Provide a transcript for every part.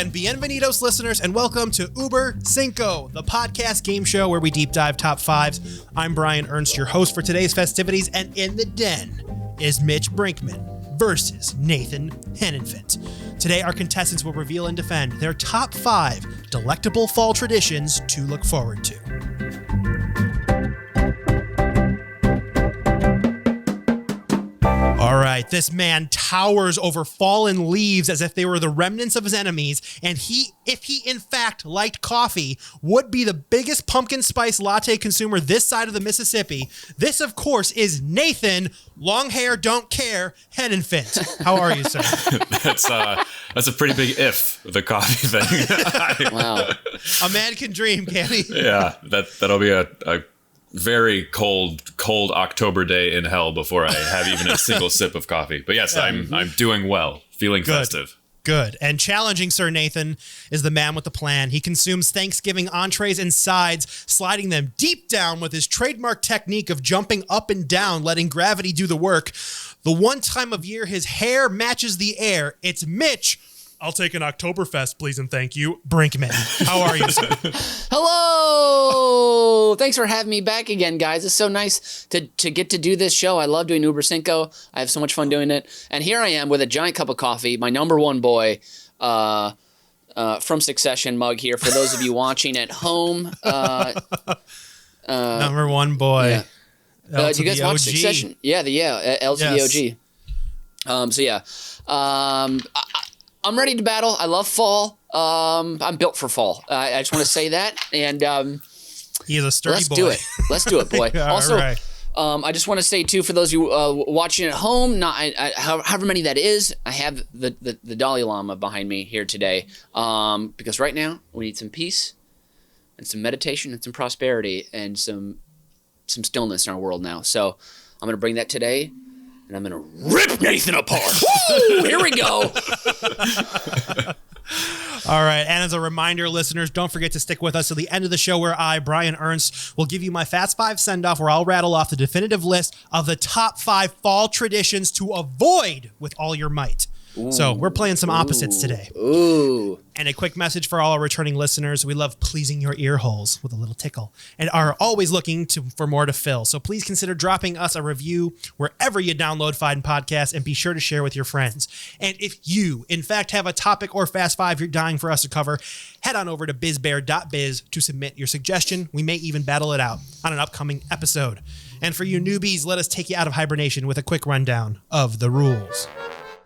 And bienvenidos, listeners, and welcome to Über Cinco, the podcast game show where we deep dive top fives. I'm Brian Ernst, your host for today's festivities, and in the den is Mitch Brinkman versus Nathan Hennenfent. Today, our contestants will reveal and defend their top 5 delectable fall traditions to look forward to. All right, this man towers over fallen leaves as if they were the remnants of his enemies, and if he in fact liked coffee, would be the biggest pumpkin spice latte consumer this side of the Mississippi. This, of course, is Nathan, long hair, don't care, Hennenfent. How are you, sir? That's a pretty big if, the coffee thing. Wow. A man can dream, can he? Yeah, that'll be a very cold October day in hell before I have even a single sip of coffee. But yes, I'm doing well, feeling festive. Good. And challenging Sir Nathan is the man with the plan. He consumes Thanksgiving entrees and sides, sliding them deep down with his trademark technique of jumping up and down, letting gravity do the work. The one time of year his hair matches the air, it's Mitch. I'll take an Oktoberfest, please and thank you, Brinkman. How are you, sir? Hello! Thanks for having me back again, guys. It's so nice to get to do this show. I love doing Über Cinco. I have so much fun doing it. And here I am with a giant cup of coffee, my number one boy from Succession mug here. For those of you watching at home. Number one boy. Yeah. Do you guys watch Succession? Yeah, L to the OG. I'm ready to battle. I love fall. I'm built for fall. I just want to say that. And he is a sturdy let's boy. do it. Let's do it, boy. Also, right. I just want to say too, for those of you watching at home, however many that is, I have the Dalai Lama behind me here today. Because right now we need some peace and some meditation and some prosperity and some stillness in our world now. So I'm gonna bring that today. And I'm going to rip Nathan apart. Woo! Here we go. All right. And as a reminder, listeners, don't forget to stick with us to the end of the show where I, Brian Ernst, will give you my Fast 5 send-off where I'll rattle off the definitive list of the top 5 fall traditions to avoid with all your might. Ooh, so we're playing some opposites today. Ooh. And a quick message for all our returning listeners. We love pleasing your ear holes with a little tickle and are always looking for more to fill. So please consider dropping us a review wherever you download Fine Podcasts and be sure to share with your friends. And if you, in fact, have a topic or Fast 5 you're dying for us to cover, head on over to bizbear.biz to submit your suggestion. We may even battle it out on an upcoming episode. And for you newbies, let us take you out of hibernation with a quick rundown of the rules.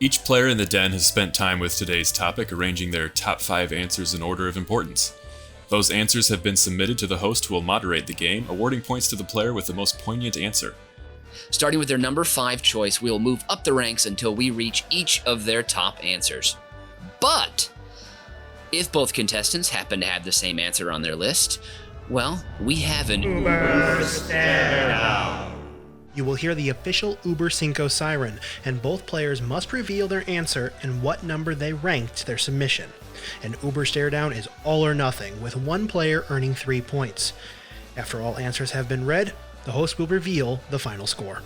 Each player in the den has spent time with today's topic arranging their top 5 answers in order of importance. Those answers have been submitted to the host who will moderate the game, awarding points to the player with the most poignant answer. Starting with their number 5 choice, we will move up the ranks until we reach each of their top answers. But if both contestants happen to have the same answer on their list, well, we have an Uber Stare-Down. You will hear the official Über Cinco siren, and both players must reveal their answer and what number they ranked their submission. An Uber Stare-Down is all or nothing, with one player earning 3 points. After all answers have been read, the host will reveal the final score.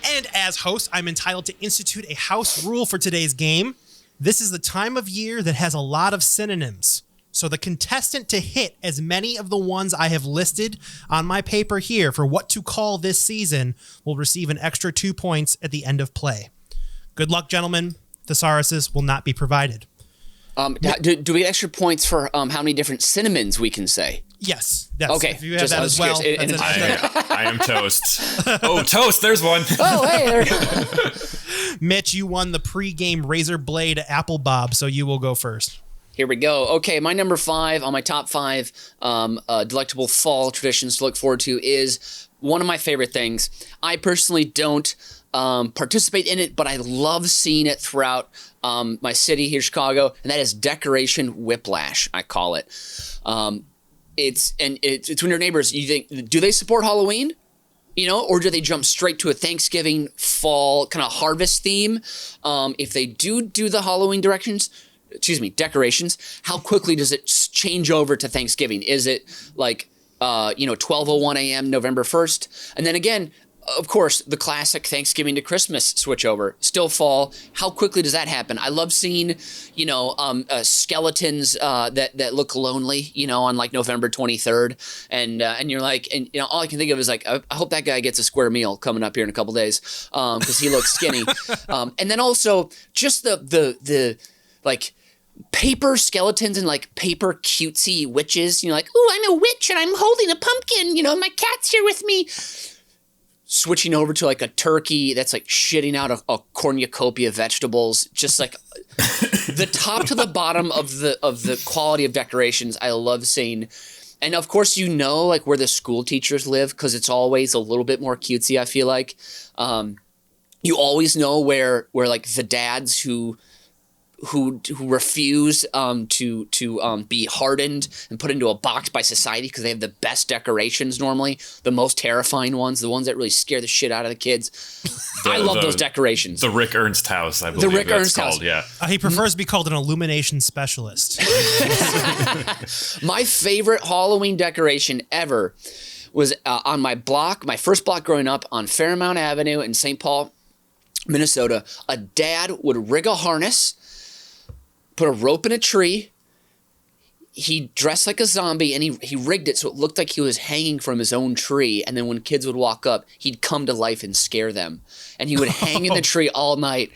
And as host, I'm entitled to institute a house rule for today's game. This is the time of year that has a lot of synonyms. So the contestant to hit as many of the ones I have listed on my paper here for what to call this season will receive an extra 2 points at the end of play. Good luck, gentlemen. Thesauruses will not be provided. Do we get extra points for how many different cinnamons we can say? Yes. Okay. If you have that as well. I am toast. Oh, toast. There's one. Oh, hey. There you go. Mitch, you won the pre-game Razor Blade Apple Bob, so you will go first. Here we go. Okay, my number 5 on my top 5 delectable fall traditions to look forward to is one of my favorite things. I personally don't participate in it, but I love seeing it throughout my city here, Chicago, and that is decoration whiplash, I call it. It's when your neighbors, you think, do they support Halloween? Or do they jump straight to a Thanksgiving fall kind of harvest theme? If they do the Halloween decorations, how quickly does it change over to Thanksgiving? Is it like, 12:01 a.m. November 1st? And then again, of course, the classic Thanksgiving to Christmas switchover. Still fall. How quickly does that happen? I love seeing, skeletons that look lonely, on like November 23rd, and you're like, and all I can think of is like, I hope that guy gets a square meal coming up here in a couple days, because he looks skinny. And then also just the like paper skeletons and like paper cutesy witches. Like, ooh, I'm a witch and I'm holding a pumpkin. My cat's here with me. Switching over to like a turkey that's like shitting out a cornucopia of vegetables, just like the top to the bottom of the quality of decorations. I love seeing, and of course like where the school teachers live, because it's always a little bit more cutesy. I feel like you always know where like the dads who refuse to be hardened and put into a box by society because they have the best decorations normally, the most terrifying ones, the ones that really scare the shit out of the kids. I love those decorations. The Rick Ernst house, I believe. The Rick Ernst house. Yeah. He prefers to be called an illumination specialist. My favorite Halloween decoration ever was on my block, my first block growing up on Fairmount Avenue in St. Paul, Minnesota. A dad would rig a harness, put a rope in a tree. He dressed like a zombie, and he rigged it so it looked like he was hanging from his own tree. And then when kids would walk up, he'd come to life and scare them. And he would hang in the tree all night.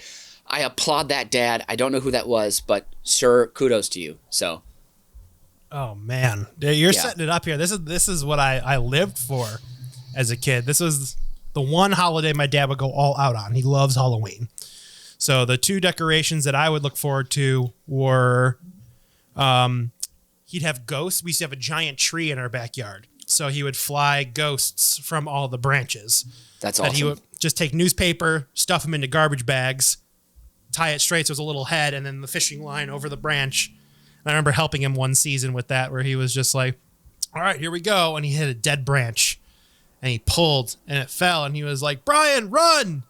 I applaud that dad. I don't know who that was, but sir, kudos to you. So, oh man, you're setting it up here. This is what I lived for as a kid. This was the one holiday my dad would go all out on. He loves Halloween. So the two decorations that I would look forward to were, he'd have ghosts. We used to have a giant tree in our backyard. So he would fly ghosts from all the branches. That's awesome. He would just take newspaper, stuff them into garbage bags, tie it straight so it was a little head, and then the fishing line over the branch. And I remember helping him one season with that, where he was just like, all right, here we go. And he hit a dead branch. And he pulled, and it fell. And he was like, Brian, run!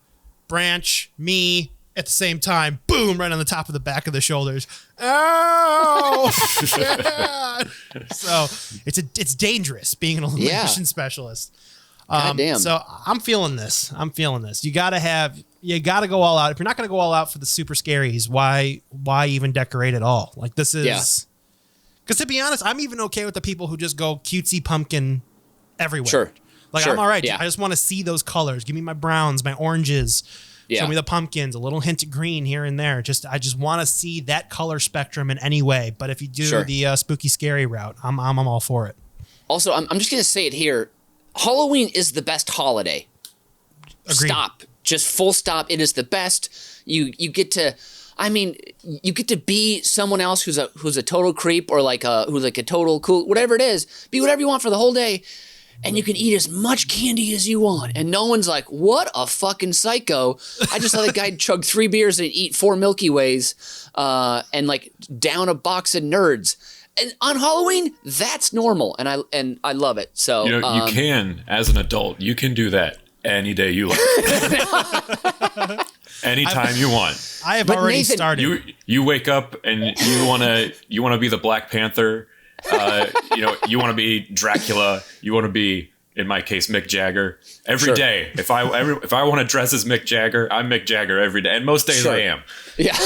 Branch, me, at the same time, boom, right on the top of the back of the shoulders. Ow! So it's dangerous being an illumination specialist. Damn. So I'm feeling this. You gotta go all out. If you're not gonna go all out for the super scaries, why even decorate at all? Like, this is, because to be honest, I'm even okay with the people who just go cutesy pumpkin everywhere. Sure. Like, sure. I'm all right. Yeah. I just want to see those colors. Give me my browns, my oranges. Yeah. Show me the pumpkins, a little hint of green here and there. I just want to see that color spectrum in any way. But if you do the spooky, scary route, I'm all for it. Also, I'm just going to say it here. Halloween is the best holiday. Agreed. Stop. Just full stop. It is the best. You get to, you get to be someone else who's a total creep, or who's like a total cool, whatever it is. Be whatever you want for the whole day. And you can eat as much candy as you want. And no one's like, what a fucking psycho. I just saw that guy chug 3 beers and eat 4 Milky Ways and like down a box of Nerds. And on Halloween, that's normal. And I love it. So you can, as an adult, you can do that any day you like. Anytime you want. I have already started. You wake up and you wanna be the Black Panther. You want to be Dracula. You want to be, in my case, Mick Jagger. Every day. If I want to dress as Mick Jagger, I'm Mick Jagger every day. And most days I am. Yeah.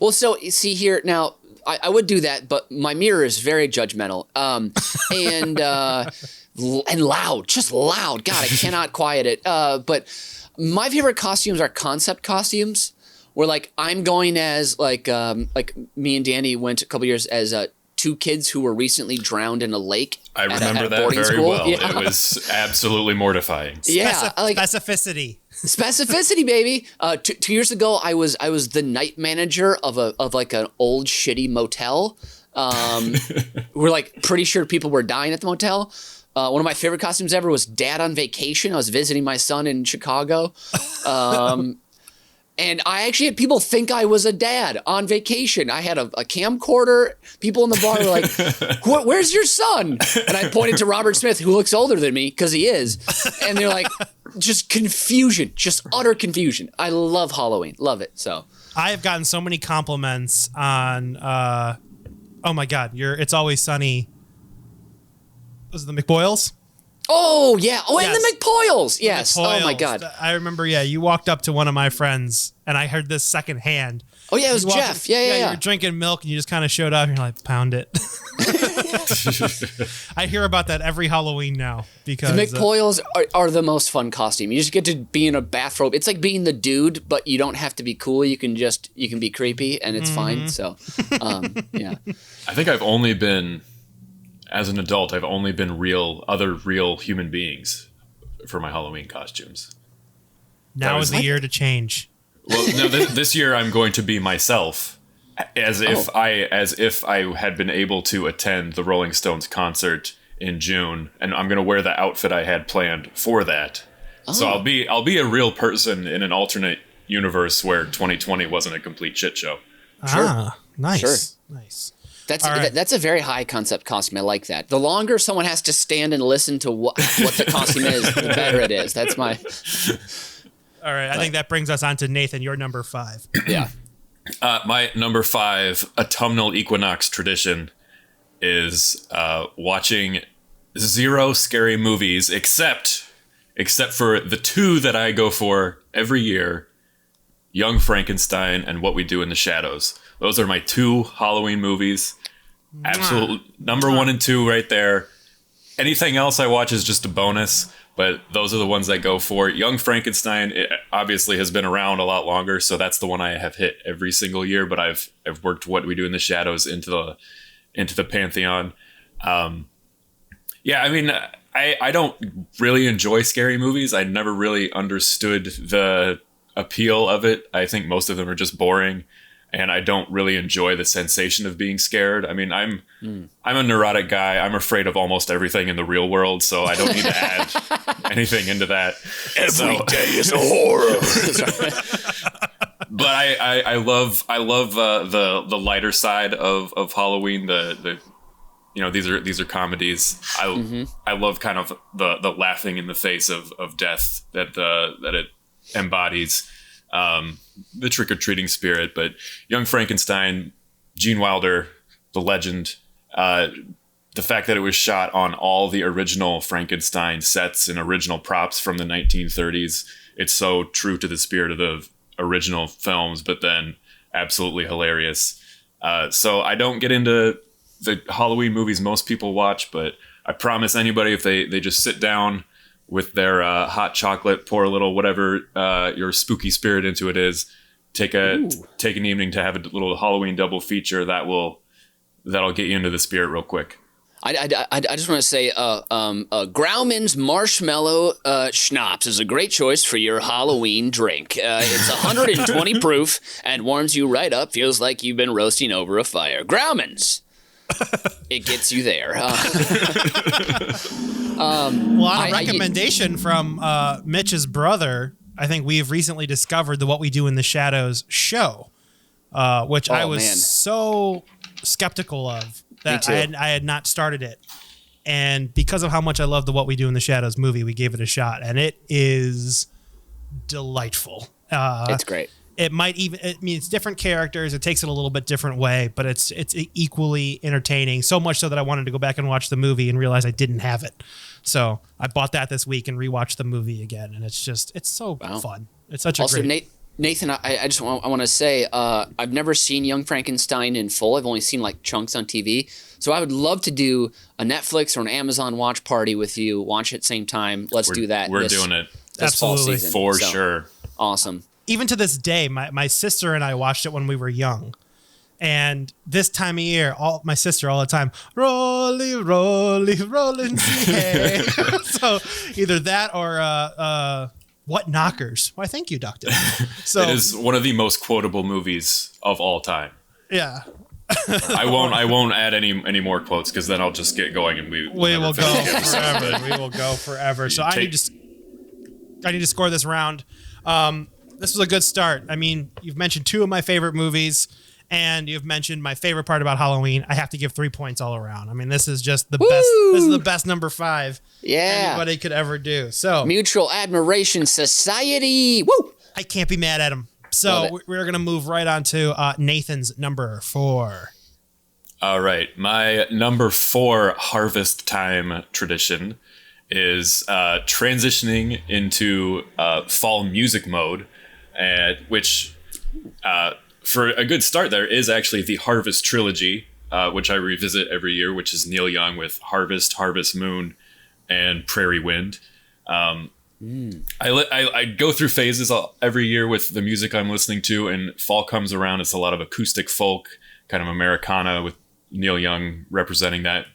Well, so see here now, I would do that, but my mirror is very judgmental. And loud, just loud. God, I cannot quiet it. But my favorite costumes are concept costumes, where like I'm going as like me and Danny went a couple years as 2 kids who were recently drowned in a lake. I remember that very school. well. Yeah. It was absolutely mortifying. Specificity, baby. 2 years ago, I was the night manager of like an old shitty motel. We're like pretty sure people were dying at the motel. One of my favorite costumes ever was Dad on Vacation. I was visiting my son in Chicago. And I actually had people think I was a dad on vacation. I had a camcorder. People in the bar were like, where's your son? And I pointed to Robert Smith, who looks older than me, because he is. And they're like, just confusion, just utter confusion. I love Halloween. Love it. So I have gotten so many compliments on, oh my God, It's Always Sunny. Was it the McBoyles? Oh, yeah. Oh, and Yes. the McPoyles. Yes. McPoyles. Oh, my God. I remember, you walked up to one of my friends, and I heard this secondhand. Oh, yeah, it was You walked- Jeff. Yeah. You were drinking milk, and you just kind of showed up, and you're like, pound it. I hear about that every Halloween now. Because The McPoyles are the most fun costume. You just get to be in a bathrobe. It's like being the dude, but you don't have to be cool. You can be creepy, and it's fine. So, yeah. I think as an adult, I've only been other real human beings for my Halloween costumes. now is the year to change. Well, no, this year I'm going to be myself, as if I had been able to attend the Rolling Stones concert in June, and I'm going to wear the outfit I had planned for that. Oh. So I'll be a real person in an alternate universe where 2020 wasn't a complete shit show. Sure. Nice. Sure. Nice. That's a very high concept costume. I like that. The longer someone has to stand and listen to what the costume is, the better it is. That's my. All right. I think that brings us on to Nathan, your number 5. Yeah. My number 5 autumnal equinox tradition is watching 0 scary movies, except for the 2 that I go for every year: Young Frankenstein and What We Do in the Shadows. Those are my 2 Halloween movies. Absolute number 1 and 2 right there. Anything else I watch is just a bonus, but those are the ones I go for. Young Frankenstein, it obviously has been around a lot longer, so that's the one I have hit every single year, but I've worked What We Do in the Shadows into the pantheon. Yeah, I mean, I don't really enjoy scary movies. I never really understood the appeal of it. I think most of them are just boring, and I don't really enjoy the sensation of being scared. I mean, I'm a neurotic guy. I'm afraid of almost everything in the real world, so I don't need to add anything into that. Every day is a horror. But I love the lighter side of Halloween. These are comedies. I love kind of the laughing in the face of death that it embodies. The trick-or-treating spirit. But Young Frankenstein, Gene Wilder, the legend, the fact that it was shot on all the original Frankenstein sets and original props from the 1930s, it's so true to the spirit of the original films, but then absolutely hilarious. So I don't get into the Halloween movies most people watch, but I promise anybody, if they just sit down with their hot chocolate, pour a little whatever your spooky spirit into it is, take an evening to have a little Halloween double feature, that'll get you into the spirit real quick. I just want to say, Grauman's Marshmallow Schnapps is a great choice for your Halloween drink. It's 120 proof and warms you right up. Feels like you've been roasting over a fire. Grauman's. It gets you there. On a recommendation from Mitch's brother, I think we've recently discovered the What We Do in the Shadows show, which I was so skeptical of that I had not started it. And because of how much I love the What We Do in the Shadows movie, we gave it a shot, and it is delightful. It's great. It's different characters. It takes it a little bit different way, but it's equally entertaining. So much so that I wanted to go back and watch the movie and realize I didn't have it. So I bought that this week and rewatched the movie again, and it's so fun. It's such a great. Nathan, I want to say I've never seen Young Frankenstein in full. I've only seen like chunks on TV. So I would love to do a Netflix or an Amazon watch party with you. Watch it at the same time. Let's do that. We're doing it. This fall season. For sure. Awesome. Even to this day, my sister and I watched it when we were young. And this time of year, my sister all the time, rolly, rolly, rolling. Hey. So either that or What Knockers? Why, thank you, Doctor. So it is one of the most quotable movies of all time. Yeah. I won't add any more quotes because then I'll just get going and we will go forever. We will go forever. So I need to score this round. This was a good start. I mean, you've mentioned 2 of my favorite movies, and you've mentioned my favorite part about Halloween. I have to give 3 points all around. I mean, this is just the best. This is the best number 5 anybody could ever do. So Mutual Admiration Society. Woo! I can't be mad at him. So we're going to move right on to Nathan's number 4. All right. My number 4 harvest time tradition is transitioning into fall music mode, which for a good start there is actually the Harvest trilogy, which I revisit every year, which is Neil Young with Harvest, Harvest Moon, and Prairie Wind. I go through phases every year with the music I'm listening to, and fall comes around. It's a lot of acoustic folk, kind of Americana, with Neil Young representing that.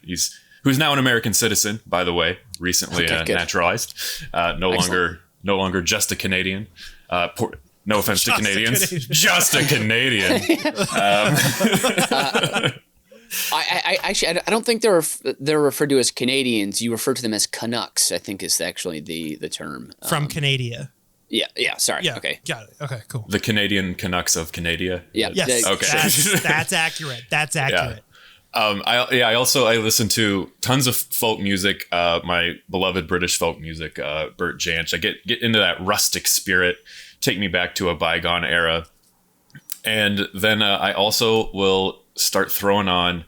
Who's now an American citizen, by the way, recently naturalized. No longer just a Canadian. No offense to Canadians, just a Canadian. I don't think they're referred to as Canadians. You refer to them as Canucks, I think is actually the term. From Canada. Yeah, sorry. Yeah, okay. Got it. Okay, cool. The Canadian Canucks of Canada. Yeah. Yes. Okay. That's accurate. That's accurate. Yeah. I listen to tons of folk music. My beloved British folk music, Bert Jansch. I get into that rustic spirit, take me back to a bygone era. And then I also will start throwing on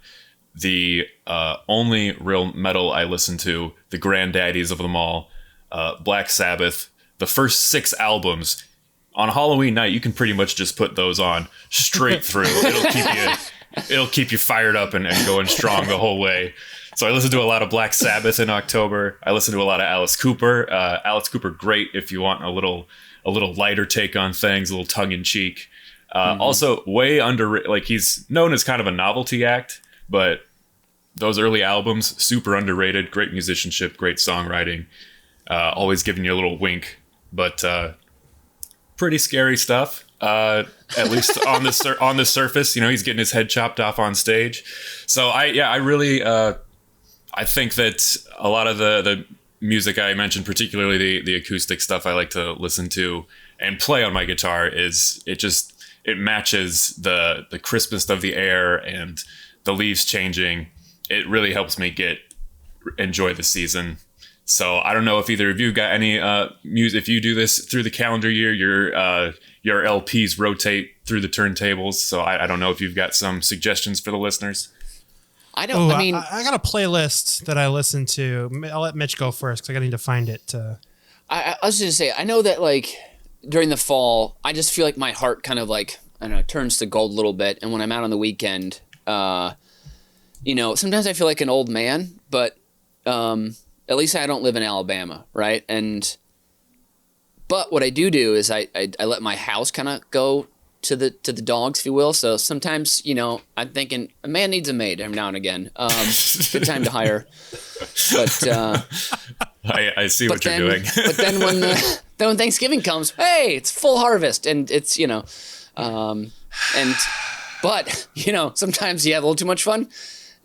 the only real metal I listen to, the granddaddies of them all, Black Sabbath. The first 6 albums. On Halloween night, you can pretty much just put those on straight through. It'll keep you fired up and going strong the whole way. So I listen to a lot of Black Sabbath in October. I listen to a lot of Alice Cooper. Alice Cooper, great if you want a little lighter take on things, a little tongue in cheek. Also, way underrated. Like, he's known as kind of a novelty act, but those early albums, super underrated. Great musicianship, great songwriting. Always giving you a little wink, but pretty scary stuff. At least on the surface, he's getting his head chopped off on stage. So I really I think that a lot of the music I mentioned, particularly the acoustic stuff I like to listen to and play on my guitar, it matches the crispness of the air and the leaves changing. It really helps me enjoy the season. So I don't know if either of you got any music. If you do this through the calendar year, your LPs rotate through the turntables. So I don't know if you've got some suggestions for the listeners. I got a playlist that I listen to. I'll let Mitch go first because I need to find it. I was just gonna say, I know that like during the fall, I just feel like my heart kind of like, I don't know, turns to gold a little bit. And when I'm out on the weekend, sometimes I feel like an old man, but at least I don't live in Alabama, right? But what I do is I let my house kind of go to the dogs, if you will. So sometimes, I'm thinking a man needs a maid every now and again. Good time to hire. But I see what you're doing. But then when Thanksgiving comes, hey, it's full harvest, and it's but sometimes you have a little too much fun.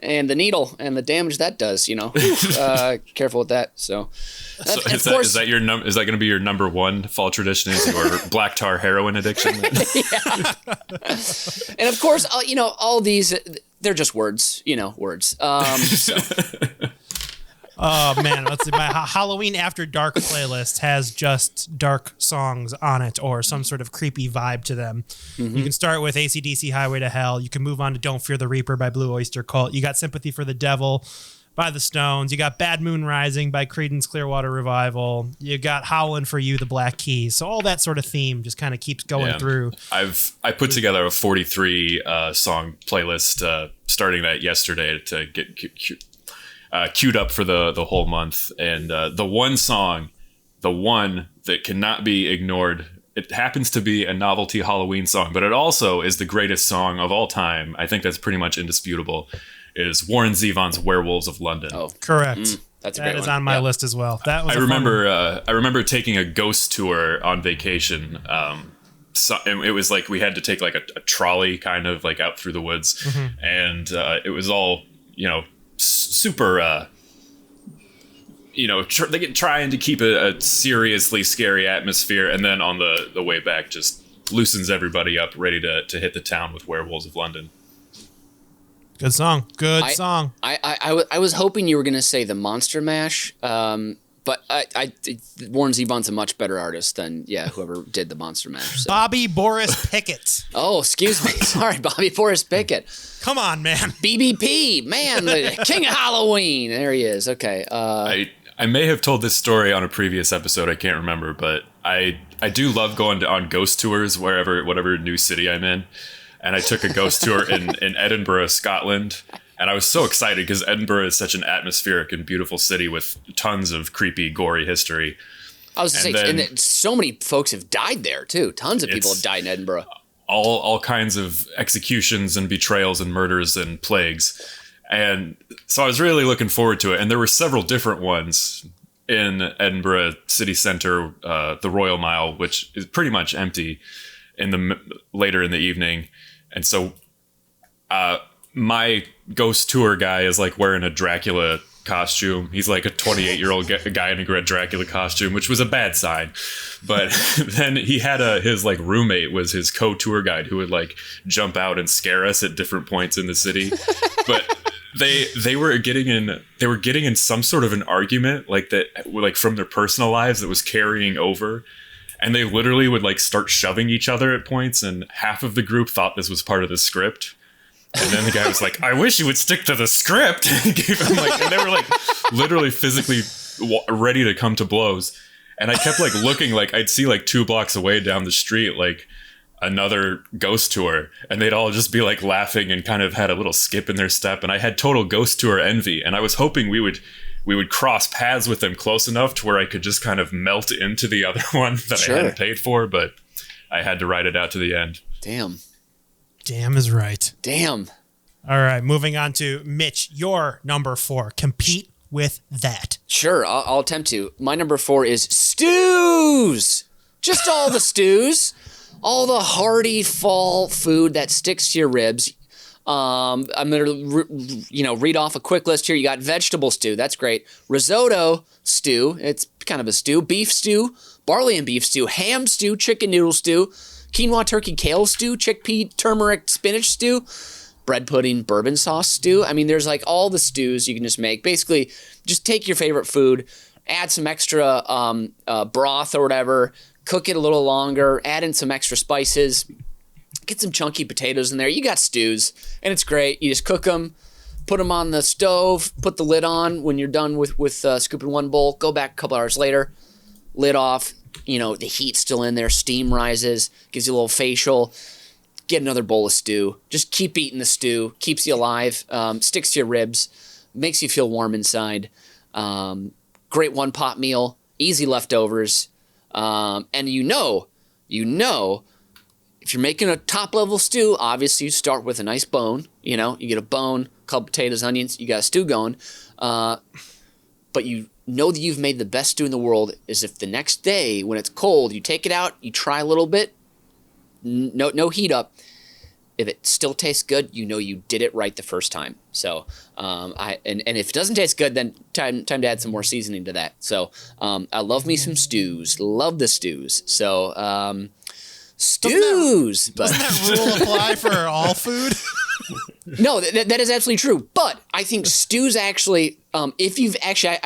And the needle and the damage that does, careful with that. So is that going to be your number one fall tradition? Is your black tar heroin addiction? Yeah. And of course, all these, they're just words, words. So. Oh man, let's see. My Halloween After Dark playlist has just dark songs on it or some sort of creepy vibe to them. Mm-hmm. You can start with AC/DC Highway to Hell. You can move on to Don't Fear the Reaper by Blue Oyster Cult. You got Sympathy for the Devil by the Stones. You got Bad Moon Rising by Creedence Clearwater Revival. You got Howlin' for You, the Black Keys. So all that sort of theme just kind of keeps going through. I put together a 43 song playlist starting that yesterday to get queued up for the whole month. And the one that cannot be ignored, it happens to be a novelty Halloween song, but it also is the greatest song of all time. I think that's pretty much indisputable, is Warren Zevon's Werewolves of London. Oh, correct. That's a great one. That is on my list as well. That was I remember taking a ghost tour on vacation. And it was like we had to take like a trolley kind of like out through the woods. Mm-hmm. And it was all, super trying to keep a seriously scary atmosphere, and then on the way back just loosens everybody up, ready to hit the town with Werewolves of London. Good song. Song. I was hoping you were gonna say the Monster Mash, but Warren Zevon's a much better artist than whoever did the Monster Mash. So. Bobby Boris Pickett. Oh, excuse me. Sorry, Bobby Boris Pickett. Come on, man. BBP, man, the king of Halloween. There he is. Okay. I I may have told this story on a previous episode. I can't remember, but I do love going on ghost tours whatever new city I'm in. And I took a ghost tour in Edinburgh, Scotland. And I was so excited because Edinburgh is such an atmospheric and beautiful city with tons of creepy, gory history. I was going to say, and so many folks have died there, too. Tons of people have died in Edinburgh. All kinds of executions and betrayals and murders and plagues. And so I was really looking forward to it. And there were several different ones in Edinburgh city centre, the Royal Mile, which is pretty much empty later in the evening. And so my ghost tour guy is like wearing a Dracula costume. He's like a 28-year-old guy in a Dracula costume, which was a bad sign. But then he had his like roommate was his co-tour guide who would like jump out and scare us at different points in the city. But they were getting in some sort of an argument like from their personal lives that was carrying over. And they literally would like start shoving each other at points, and half of the group thought this was part of the script. And then the guy was like, "I wish you would stick to the script." And gave him and they were like literally physically ready to come to blows. And I kept like looking, like I'd see like 2 blocks away down the street, like another ghost tour, and they'd all just be like laughing and kind of had a little skip in their step. And I had total ghost tour envy, and I was hoping we would cross paths with them close enough to where I could just kind of melt into the other one that I hadn't paid for, but I had to ride it out to the end. Damn is right. Damn. All right, moving on to Mitch, your number 4. Compete with that. Sure, I'll attempt to. My number 4 is stews. Just all the stews. All the hearty fall food that sticks to your ribs. I'm going to read off a quick list here. You got vegetable stew. That's great. Risotto stew. It's kind of a stew. Beef stew. Barley and beef stew. Ham stew. Chicken noodle stew. Quinoa turkey kale stew. Chickpea turmeric spinach stew. Bread pudding bourbon sauce stew. I mean, there's like all the stews you can just make. Basically, just take your favorite food, add some extra broth or whatever, cook it a little longer, add in some extra spices, get some chunky potatoes in there. You got stews, and it's great. You just cook them, put them on the stove, put the lid on when you're done with scooping one bowl. Go back a couple hours later, lid off. The heat's still in there. Steam rises, gives you a little facial. Get another bowl of stew. Just keep eating the stew. Keeps you alive. Sticks to your ribs. Makes you feel warm inside. Great one-pot meal. Easy leftovers. And you know, if you're making a top-level stew, obviously you start with a nice bone. You get a bone, a couple potatoes, onions. You got a stew going. But you know that you've made the best stew in the world is if the next day when it's cold, you take it out, you try a little bit. No heat up. If it still tastes good, you did it right the first time. So, and if it doesn't taste good, then time to add some more seasoning to that. So, I love me some stews. Love the stews. So, stews. Doesn't that rule apply for all food? No, that is absolutely true. But I think stews actually, I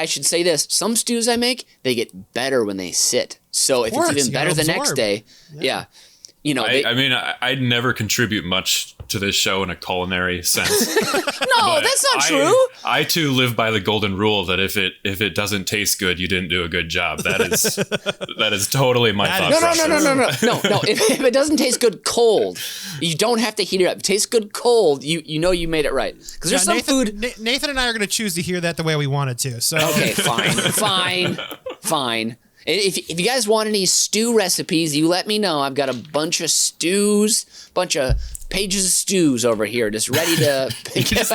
should say this. Some stews I make, they get better when they sit. So if it's even better the next day, yeah. I'd never contribute much to this show in a culinary sense. No, that's not true. I too live by the golden rule that if it doesn't taste good, you didn't do a good job. That is totally my thought process. No. If it doesn't taste good cold, you don't have to heat it up. If it tastes good cold, you know you made it right. Because there's some food. Nathan and I are going to choose to hear that the way we want it to. So okay, fine. If you guys want any stew recipes, you let me know. I've got a bunch of stews, bunch of pages of stews over here, just ready to. You just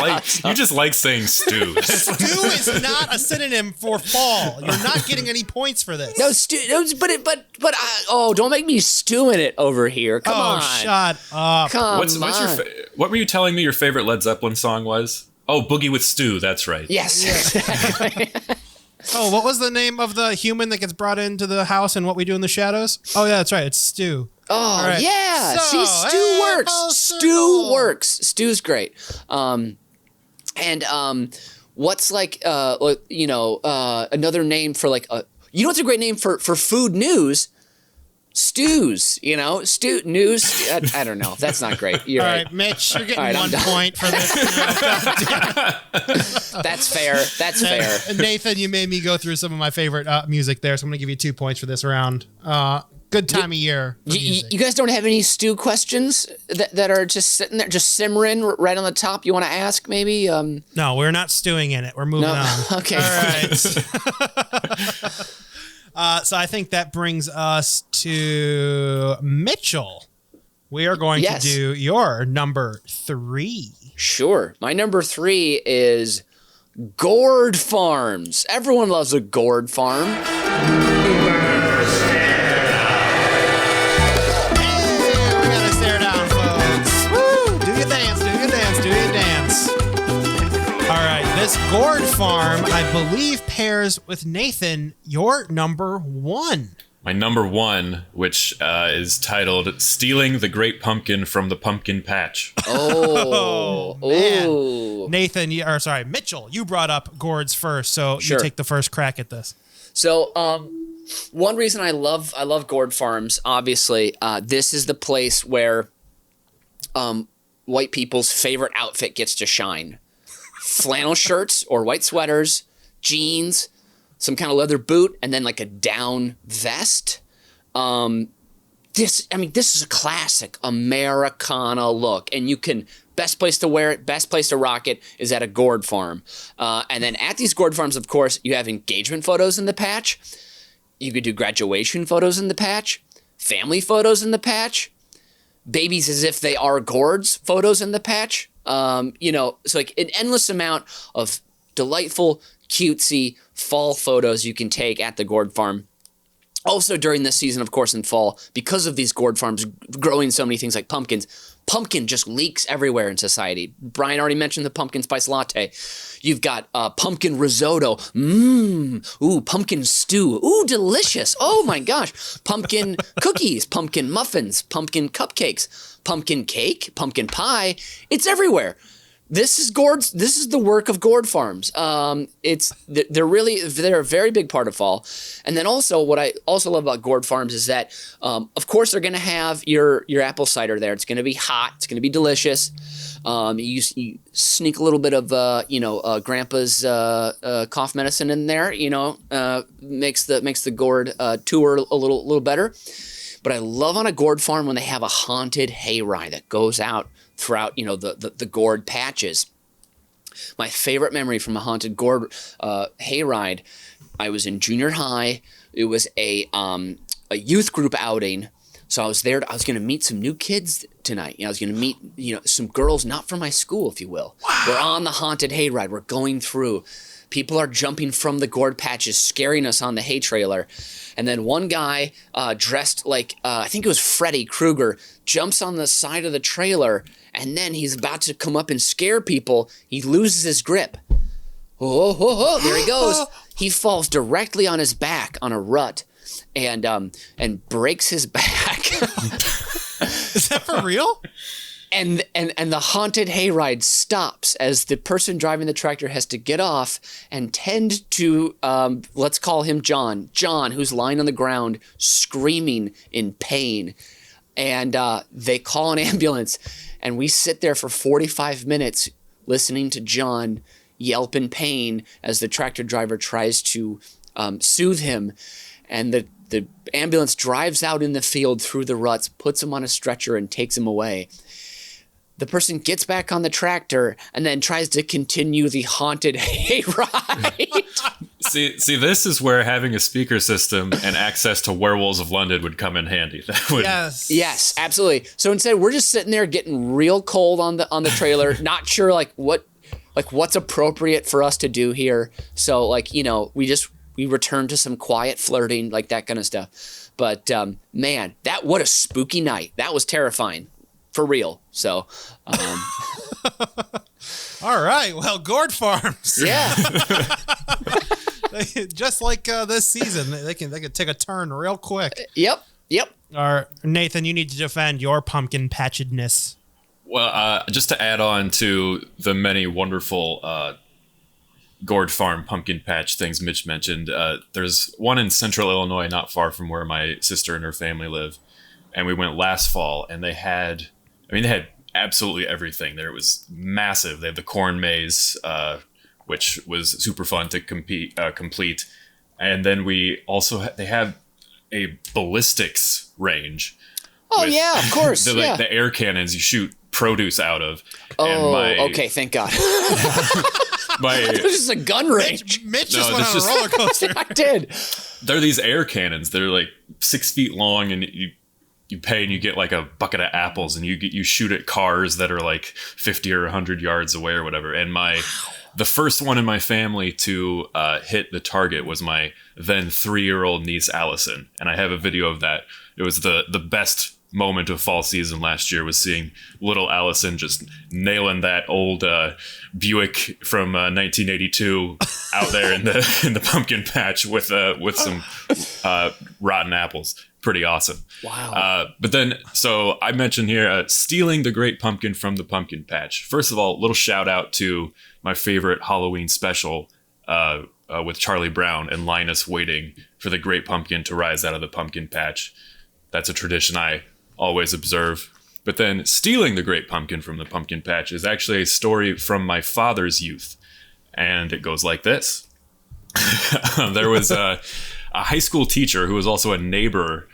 like saying stew. Stew is not a synonym for fall. You're not getting any points for this. No stew, don't make me stew in it over here. Come on, shut up. What were you telling me your favorite Led Zeppelin song was? Oh, Boogie with Stew. That's right. Yes. Exactly. Oh, what was the name of the human that gets brought into the house and What We Do in the Shadows? Oh, yeah, that's right. It's Stu. Oh, right. Yeah. See, Stew works. Stew works. Stew's great. What's like, another name for like, what's a great name for food news? stews, news. I don't know. That's not great. You're All right. right, Mitch, you're getting 1 point for this. That's fair. That's fair. And Nathan, you made me go through some of my favorite music there, so I'm going to give you 2 points for this round. Good time of year. You guys don't have any stew questions that are just sitting there, just simmering right on the top? You want to ask maybe? No, we're not stewing in it. We're moving on. Okay. All right. So I think that brings us to Mitchell. We are going to do your number 3. Sure. My number 3 is gourd farms. Everyone loves a gourd farm. This gourd farm, I believe, pairs with Nathan, your number 1. My number 1, which is titled "Stealing the Great Pumpkin from the Pumpkin Patch." Oh, man. Nathan, Mitchell, you brought up gourds first, so you take the first crack at this. So, one reason I love gourd farms, obviously, this is the place where white people's favorite outfit gets to shine. Flannel shirts or white sweaters, jeans, some kind of leather boot, and then like a down vest. This is a classic Americana look, and best place to wear it, best place to rock it is at a gourd farm. And then at these gourd farms, of course, you have engagement photos in the patch. You could do graduation photos in the patch, family photos in the patch, babies as if they are gourds photos in the patch. It's like an endless amount of delightful, cutesy fall photos you can take at the gourd farm. Also during this season, of course, in fall, because of these gourd farms growing so many things like pumpkins, pumpkin just leaks everywhere in society. Brian already mentioned the pumpkin spice latte. You've got pumpkin risotto. Ooh, pumpkin stew. Ooh, delicious. Oh my gosh. Pumpkin cookies, pumpkin muffins, pumpkin cupcakes, pumpkin cake, pumpkin pie. It's everywhere. This is the work of gourd farms. They're a very big part of fall. And then also what I also love about gourd farms is that, of course, they're going to have your apple cider there. It's going to be hot. It's going to be delicious. You sneak a little bit of Grandpa's cough medicine in there. Makes the gourd tour a little better. But I love on a gourd farm when they have a haunted hayride that goes out throughout, the gourd patches. My favorite memory from a haunted gourd hayride, I was in junior high. It was a youth group outing. So I was there. I was going to meet some new kids tonight. I was going to meet, some girls not from my school, if you will. Wow. We're on the haunted hayride. We're going through. People are jumping from the gourd patches, scaring us on the hay trailer. And then one guy dressed like, I think it was Freddy Krueger, jumps on the side of the trailer, and then he's about to come up and scare people. He loses his grip. Oh, there he goes. He falls directly on his back on a rut and breaks his back. Is that for real? And the haunted hayride stops as the person driving the tractor has to get off and tend to, let's call him John, who's lying on the ground screaming in pain. And they call an ambulance, and we sit there for 45 minutes listening to John yelp in pain as the tractor driver tries to soothe him. And the ambulance drives out in the field through the ruts, puts him on a stretcher, and takes him away. The person gets back on the tractor and then tries to continue the haunted hayride. See, this is where having a speaker system and access to Werewolves of London would come in handy. Yes, absolutely. So instead, we're just sitting there getting real cold on the trailer, not sure what's appropriate for us to do here. So we return to some quiet flirting, like that kind of stuff. But man, what a spooky night. That was terrifying. For real. So, all right. Well, gourd farms. Yeah. Just like this season, they can take a turn real quick. Yep. Nathan, you need to defend your pumpkin patchedness. Well, just to add on to the many wonderful gourd farm pumpkin patch things Mitch mentioned. There's one in central Illinois, not far from where my sister and her family live. And we went last fall, and they had absolutely everything there. It was massive. They had the corn maze, which was super fun to complete. And then they have a ballistics range. Oh, yeah, of course. The air cannons you shoot produce out of. Okay, thank God. It was just a gun range. Mitch just went on a roller coaster. I did. They're these air cannons. They're like 6 feet long, and you pay and you get like a bucket of apples, and you shoot at cars that are like 50 or 100 yards away or whatever. And the first one in my family to hit the target was my then 3-year-old niece Allison, and I have a video of that. It was the best moment of fall season last year, was seeing little Allison just nailing that old Buick from 1982 out there in the pumpkin patch with some rotten apples. Pretty awesome. Wow. But then, so I mentioned here stealing the great pumpkin from the pumpkin patch. First of all, little shout out to my favorite Halloween special with Charlie Brown and Linus waiting for the great pumpkin to rise out of the pumpkin patch. That's a tradition I always observe. But then stealing the great pumpkin from the pumpkin patch is actually a story from my father's youth. And it goes like this. There was a high school teacher who was also a neighbor.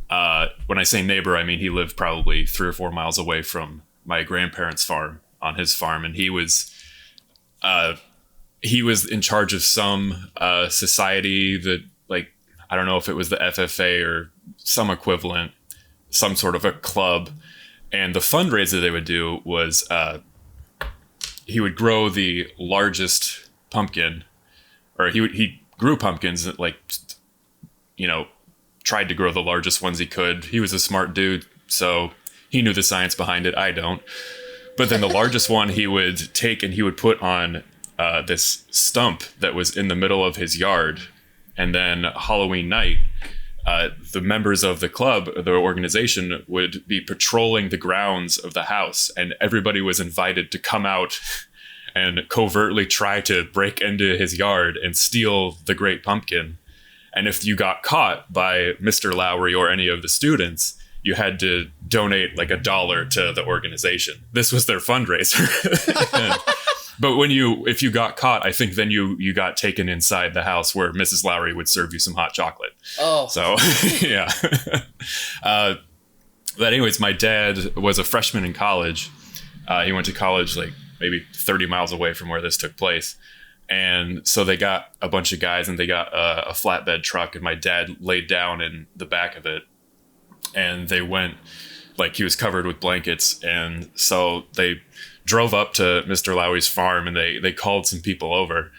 When I say neighbor, I mean he lived probably 3 or 4 miles away from my grandparents' farm, on his farm. And he was in charge of some society that, like, I don't know if it was the FFA or some equivalent, some sort of a club. And the fundraiser they would do was he would grow the largest pumpkin, or he grew pumpkins that, like, tried to grow the largest ones he could. He was a smart dude, so he knew the science behind it. I don't. But then the largest one he would take and he would put on this stump that was in the middle of his yard. And then Halloween night, the members of the club, the organization, would be patrolling the grounds of the house, and everybody was invited to come out and covertly try to break into his yard and steal the great pumpkin. And if you got caught by Mr. Lowry or any of the students, you had to donate like $1 to the organization. This was their fundraiser. But if you got caught, I think then you got taken inside the house where Mrs. Lowry would serve you some hot chocolate. Oh. So, yeah. But anyways, my dad was a freshman in college. He went to college like maybe 30 miles away from where this took place. And so they got a bunch of guys and they got a flatbed truck, and my dad laid down in the back of it, and they went, like, he was covered with blankets. And so they drove up to Mr. Lowry's farm, and they called some people over,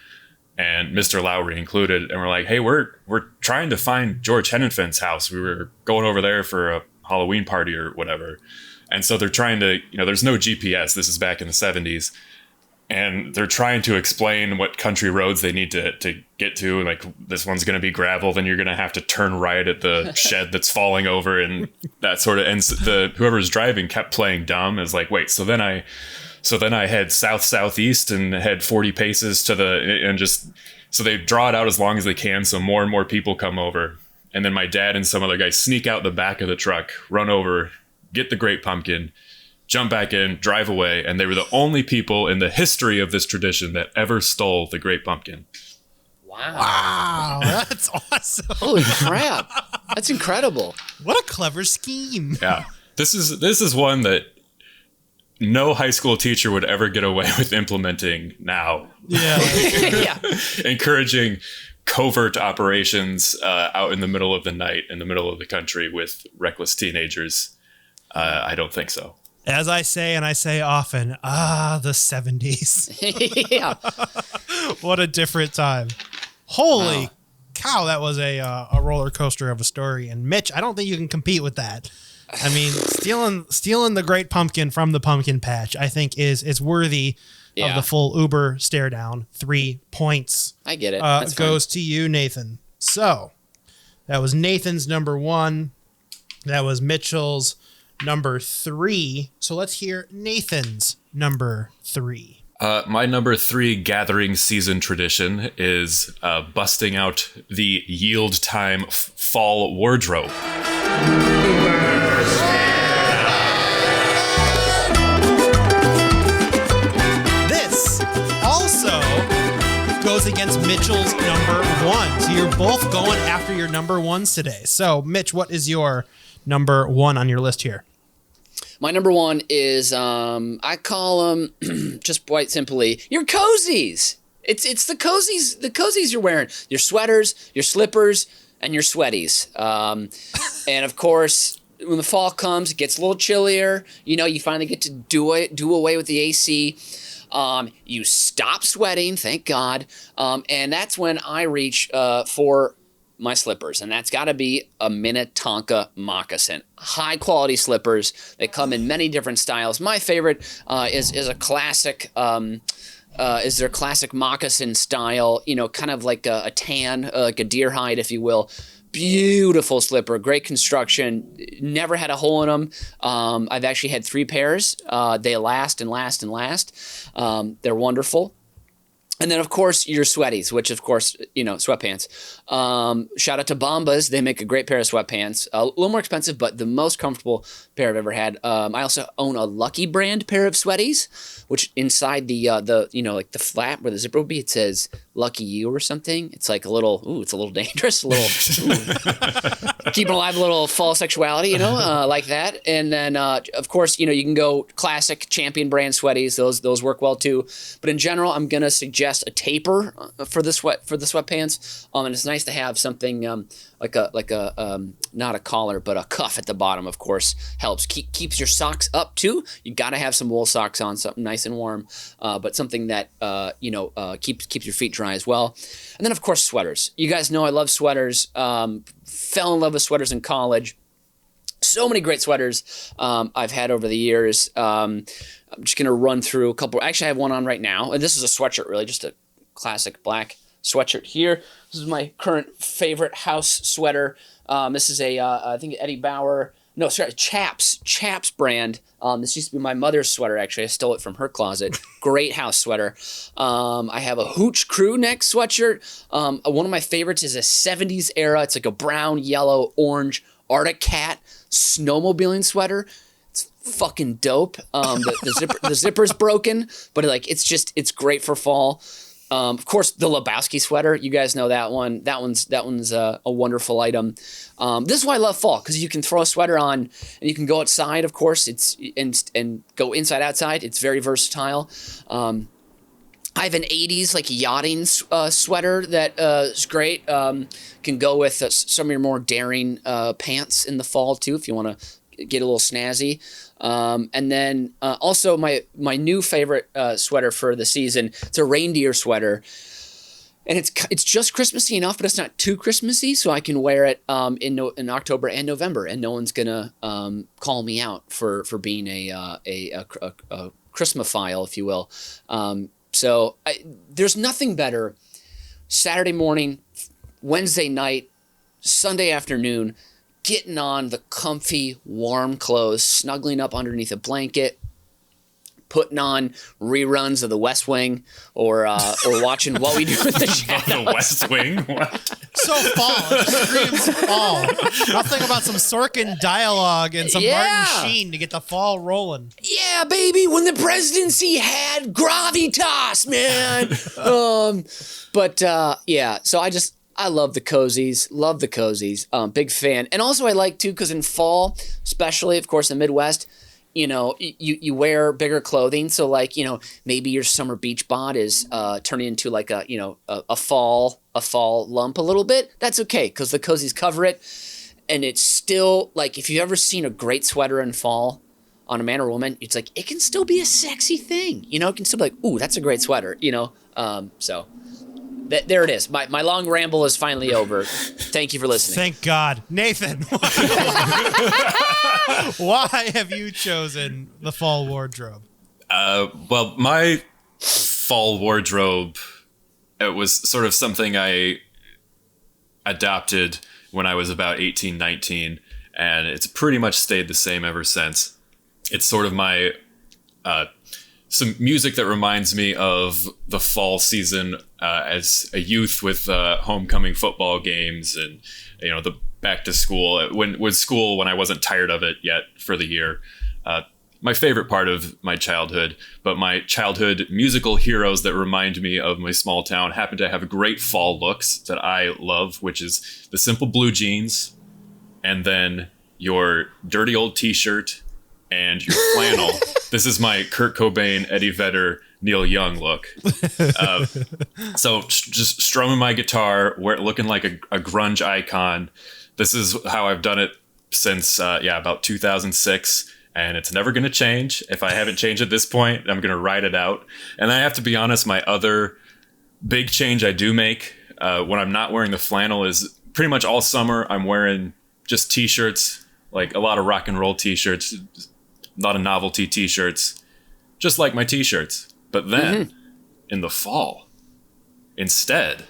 and Mr. Lowry included, and we're like, hey, we're trying to find George Hennenfent's house. We were going over there for a Halloween party or whatever. And so they're trying to, there's no GPS. This is back in the 70s. And they're trying to explain what country roads they need to get to. Like, this one's going to be gravel, then you're going to have to turn right at the shed that's falling over, and that sort of. And whoever's driving kept playing dumb. Is like, wait, so then I head southeast and head 40 paces to so they draw it out as long as they can. So more and more people come over, and then my dad and some other guys sneak out the back of the truck, run over, get the great pumpkin, jump back in, drive away, and they were the only people in the history of this tradition that ever stole the great pumpkin. Wow, that's awesome. Holy crap. That's incredible. What a clever scheme. Yeah. This is one that no high school teacher would ever get away with implementing now. Yeah. Yeah. Encouraging covert operations out in the middle of the night, in the middle of the country with reckless teenagers. I don't think so. As I say, and I say often, the 70s. Yeah. What a different time. Holy cow, that was a roller coaster of a story. And Mitch, I don't think you can compete with that. I mean, stealing the great pumpkin from the pumpkin patch, I think is worthy of the full Uber stare down. 3 points. I get it. That's goes to you, Nathan. So that was Nathan's number 1. That was Mitchell's number 3. So let's hear Nathan's number 3. My number 3 gathering season tradition is busting out the yield time fall wardrobe. This also goes against Mitchell's number 1. So you're both going after your number 1s today. So, Mitch, what is your number 1 on your list here? My number 1 is I call them just quite simply your cozies. It's the cozies you're wearing. Your sweaters, your slippers, and your sweaties. And of course, when the fall comes, it gets a little chillier. You finally get to do away with the AC. You stop sweating, thank God. And that's when I reach for my slippers, and that's got to be a Minnetonka moccasin. High quality slippers. They come in many different styles. My favorite is a classic. Is their classic moccasin style? Kind of like a tan, like a deer hide, if you will. Beautiful slipper, great construction. Never had a hole in them. I've actually had 3 pairs. They last and last and last. They're wonderful. And then, of course, your sweaties, which, of course, sweatpants. Shout out to Bombas. They make a great pair of sweatpants. A little more expensive, but the most comfortable pair I've ever had. I also own a Lucky brand pair of sweaties, which inside the like the flap where the zipper would be, it says Lucky You or something. It's like it's a little dangerous. Keeping alive a little fall sexuality, like that. And then, of course, you can go classic Champion brand sweaties. Those work well too. But in general, I'm going to suggest a taper for the sweatpants, and it's nice to have something like a not a collar but a cuff at the bottom. Of course, helps keeps your socks up too. You got to have some wool socks on, something nice and warm, but something that keeps your feet dry as well. And then of course sweaters. You guys know I love sweaters. Fell in love with sweaters in college. So many great sweaters I've had over the years. I'm just going to run through a couple. Actually, I have one on right now. And this is a sweatshirt, really, just a classic black sweatshirt here. This is my current favorite house sweater. This is I think Eddie Bauer. No, sorry, Chaps brand. This used to be my mother's sweater, actually. I stole it from her closet. Great house sweater. I have a Hooch crew neck sweatshirt. One of my favorites is a 70s era. It's like a brown, yellow, orange Arctic Cat snowmobiling sweater. It's fucking dope. The zipper's broken, but it's great for fall. Of course, the Lebowski sweater. You guys know that one. That one's a wonderful item. This is why I love fall, because you can throw a sweater on and you can go outside. Of course, and go inside outside. It's very versatile. I have an 80s yachting sweater that is great. Can go with some of your more daring pants in the fall too, if you want to get a little snazzy. And then also my new favorite sweater for the season. It's a reindeer sweater, and it's just Christmassy enough, but it's not too Christmassy, so I can wear it in October and November, and no one's gonna call me out for being a Christmaphile, if you will. So there's nothing better. Saturday morning, Wednesday night, Sunday afternoon, getting on the comfy, warm clothes, snuggling up underneath a blanket, putting on reruns of The West Wing, or watching What We Do in the Shadows. The West Wing? What? So fall. It just screams fall. I'll think about some Sorkin dialogue and some Martin Sheen to get the fall rolling. Yeah, baby, when the presidency had gravitas, man. So I love the cozies. Big fan. And also I like too, because in fall, especially of course in the Midwest, you wear bigger clothing. So maybe your summer beach bod is turning into a fall lump a little bit. That's okay, because the cozies cover it. And it's still if you've ever seen a great sweater in fall on a man or woman, it's it can still be a sexy thing. It can still be ooh, that's a great sweater, so. There it is. My long ramble is finally over. Thank you for listening. Thank God. Nathan, why have you chosen the fall wardrobe? Well, my fall wardrobe, it was sort of something I adopted when I was about 18, 19, and it's pretty much stayed the same ever since. It's sort of my some music that reminds me of the fall season as a youth with homecoming football games and, the back to school when I wasn't tired of it yet for the year. My favorite part of my childhood, but my childhood musical heroes that remind me of my small town happen to have great fall looks that I love, which is the simple blue jeans and then your dirty old t-shirt and your flannel. This is my Kurt Cobain, Eddie Vedder, Neil Young look. So just strumming my guitar, looking like a grunge icon. This is how I've done it since, about 2006. And it's never going to change. If I haven't changed at this point, I'm going to ride it out. And I have to be honest, my other big change I do make when I'm not wearing the flannel is pretty much all summer I'm wearing just t-shirts, like a lot of rock and roll t-shirts, a lot of novelty t-shirts, just like my t-shirts. But then in the fall, instead,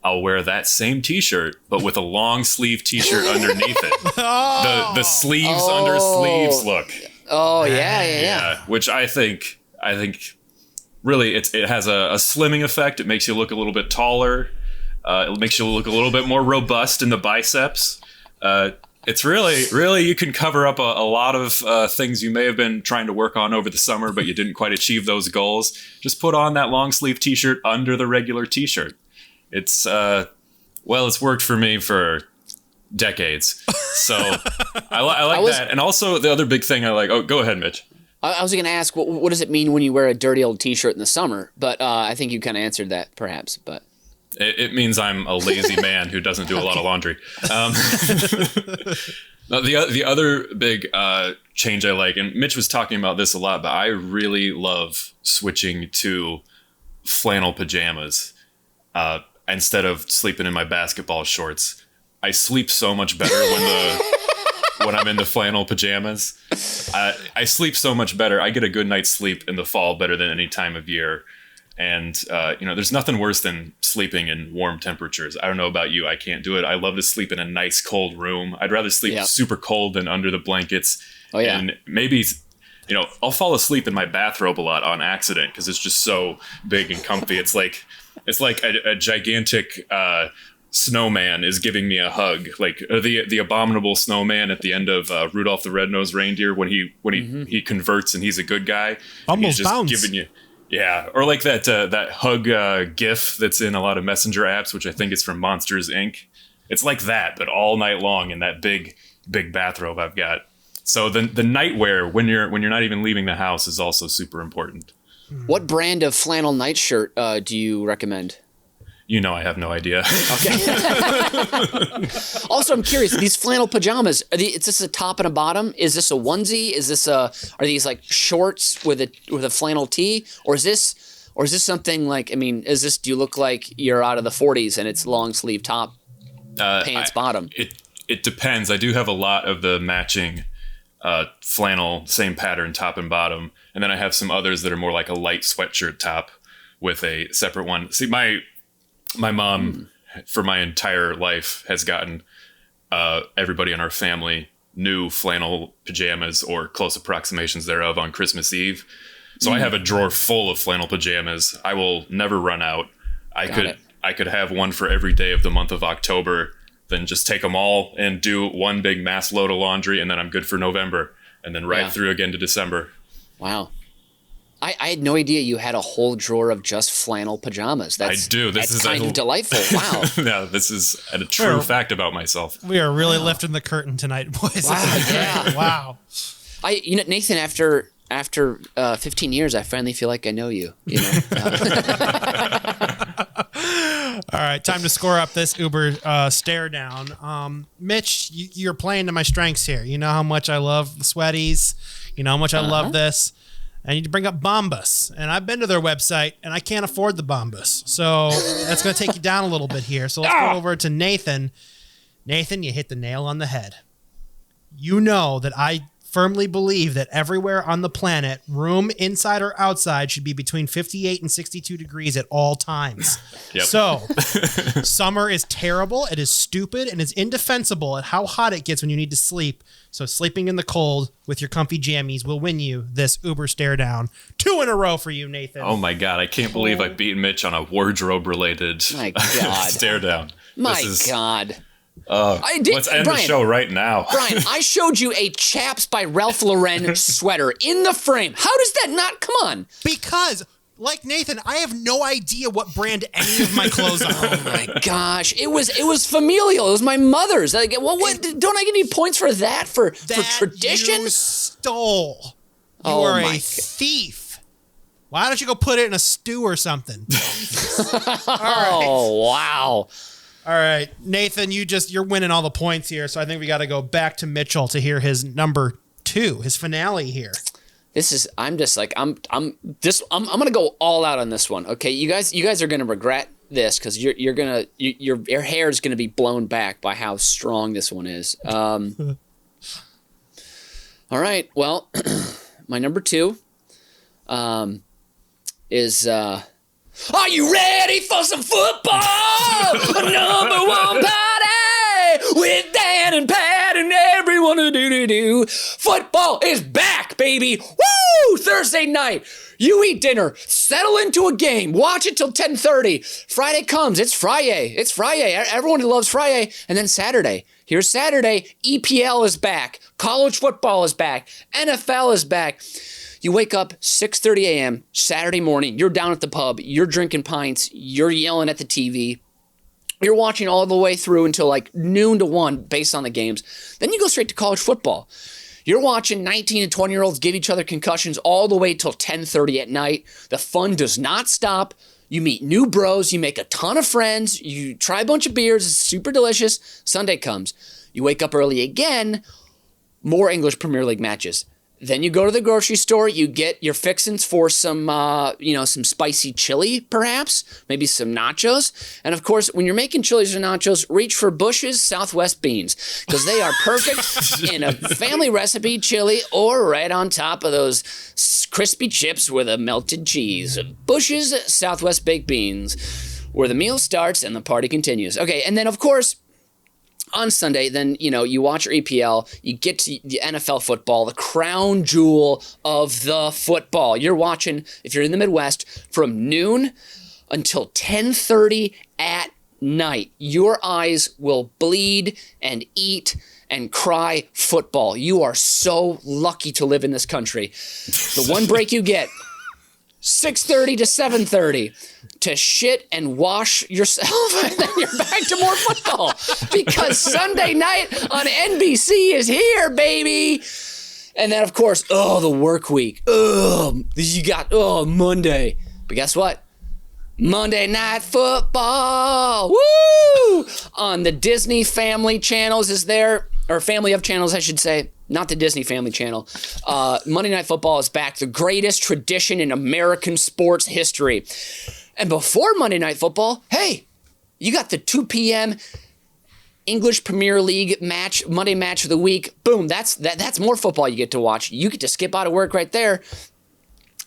I'll wear that same t-shirt, but with a long sleeve t-shirt underneath it. The sleeves under sleeves look. Oh, yeah. Which I think really it has a slimming effect. It makes you look a little bit taller. It makes you look a little bit more robust in the biceps. It's really, you can cover up a lot of things you may have been trying to work on over the summer, but you didn't quite achieve those goals. Just put on that long sleeve t-shirt under the regular t-shirt. It's it's worked for me for decades. So I like that. And also the other big thing I like. Oh, go ahead, Mitch. I was going to ask, what does it mean when you wear a dirty old t-shirt in the summer? But I think you kind of answered that, perhaps. But it means I'm a lazy man who doesn't do a lot of laundry. The other big change I like, and Mitch was talking about this a lot, but I really love switching to flannel pajamas. Instead of sleeping in my basketball shorts. I sleep so much better when I'm in the flannel pajamas. I sleep so much better. I get a good night's sleep in the fall better than any time of year. And, there's nothing worse than sleeping in warm temperatures. I don't know about you. I can't do it. I love to sleep in a nice cold room. I'd rather sleep super cold than under the blankets. Oh, yeah. And maybe, I'll fall asleep in my bathrobe a lot on accident because it's just so big and comfy. It's like a gigantic snowman is giving me a hug, like the abominable snowman at the end of Rudolph the Red-Nosed Reindeer when he converts and he's a good guy. Almost he's just bounce. giving you, or like that hug GIF that's in a lot of messenger apps, which I think is from Monsters Inc. It's like that, but all night long in that big bathrobe I've got. So the nightwear when you're not even leaving the house is also super important. What brand of flannel nightshirt do you recommend? I have no idea. Okay. Also, I'm curious. These flannel pajamas, is this a top and a bottom? Is this a onesie? Are these like shorts with a flannel tee? Or is this something like? Do you look like you're out of the 40s and it's long sleeve top, pants bottom? It depends. I do have a lot of the matching flannel, same pattern, top and bottom. And then I have some others that are more like a light sweatshirt top with a separate one. See, my mom, for my entire life, has gotten everybody in our family new flannel pajamas or close approximations thereof on Christmas Eve. So I have a drawer full of flannel pajamas. I will never run out. I could have one for every day of the month of October, then just take them all and do one big mass load of laundry, and then I'm good for November, and then right through again to December. Wow. I had no idea you had a whole drawer of just flannel pajamas. I do. That's kind of delightful. Wow. Yeah, this is a true fact about myself. We are really lifting the curtain tonight, boys. Wow. Yeah. Wow. Nathan, after 15 years, I finally feel like I know you. All right, time to score up this Uber stare down. Mitch, you're playing to my strengths here. You know how much I love the sweaties. You know how much I love this. I need to bring up Bombas, and I've been to their website, and I can't afford the Bombas. So that's going to take you down a little bit here. So let's go over to Nathan. Nathan, you hit the nail on the head. You know that I firmly believe that everywhere on the planet, room inside or outside, should be between 58 and 62 degrees at all times. Yep. So, summer is terrible, it is stupid, and it's indefensible at how hot it gets when you need to sleep. So sleeping in the cold with your comfy jammies will win you this Uber stare down. 2 in a row for you, Nathan. Oh my God, I can't believe I beat Mitch on a wardrobe-related stare down. God. Let's end the show right now. Brian, I showed you a Chaps by Ralph Lauren sweater in the frame. How does that not come on? Because, like Nathan, I have no idea what brand any of my clothes are. Oh my gosh, it was familial. It was my mother's. Like, what? Don't I get any points for that? For tradition? You stole. You are a thief. Why don't you go put it in a stew or something? All right. Oh wow. All right, Nathan, you're winning all the points here, so I think we got to go back to Mitchell to hear his number 2, his finale here. I'm gonna go all out on this one. Okay, you guys are gonna regret this because your hair is gonna be blown back by how strong this one is. All right, well, my number 2 is. Are you ready for some football? Number 1 party with Dan and Pat and everyone to do. Football is back, baby. Woo! Thursday night. You eat dinner, settle into a game, watch it till 10:30. Friday comes, it's Friday. It's Friday. Everyone loves Friday. And then Saturday. Here's Saturday. EPL is back. College football is back. NFL is back. You wake up 6:30 a.m. Saturday morning. You're down at the pub. You're drinking pints. You're yelling at the TV. You're watching all the way through until like noon to 1 based on the games. Then you go straight to college football. You're watching 19 and 20-year-olds give each other concussions all the way till 10:30 at night. The fun does not stop. You meet new bros. You make a ton of friends. You try a bunch of beers. It's super delicious. Sunday comes. You wake up early again. More English Premier League matches. Then you go to the grocery store, you get your fixins for some, some spicy chili, perhaps, maybe some nachos. And of course, when you're making chilies or nachos, reach for Bush's Southwest beans because they are perfect in a family recipe chili or right on top of those crispy chips with a melted cheese. Bush's Southwest baked beans, where the meal starts and the party continues. Okay, and then of course, on Sunday, then, you watch your EPL, you get to the NFL football, the crown jewel of the football. You're watching, if you're in the Midwest, from noon until 10:30 at night. Your eyes will bleed and eat and cry football. You are so lucky to live in this country. The one break you get, 6:30 to 7:30. To shit and wash yourself, and then you're back to more football because Sunday night on NBC is here, baby. And then, of course, the work week. You got Monday. But guess what? Monday Night Football. Woo! On the Disney Family channels is there, or Family of channels, I should say. Not the Disney Family channel. Monday Night Football is back. The greatest tradition in American sports history. And before Monday Night Football, hey, you got the 2 p.m. English Premier League match, Monday match of the week. Boom, that's more football you get to watch. You get to skip out of work right there.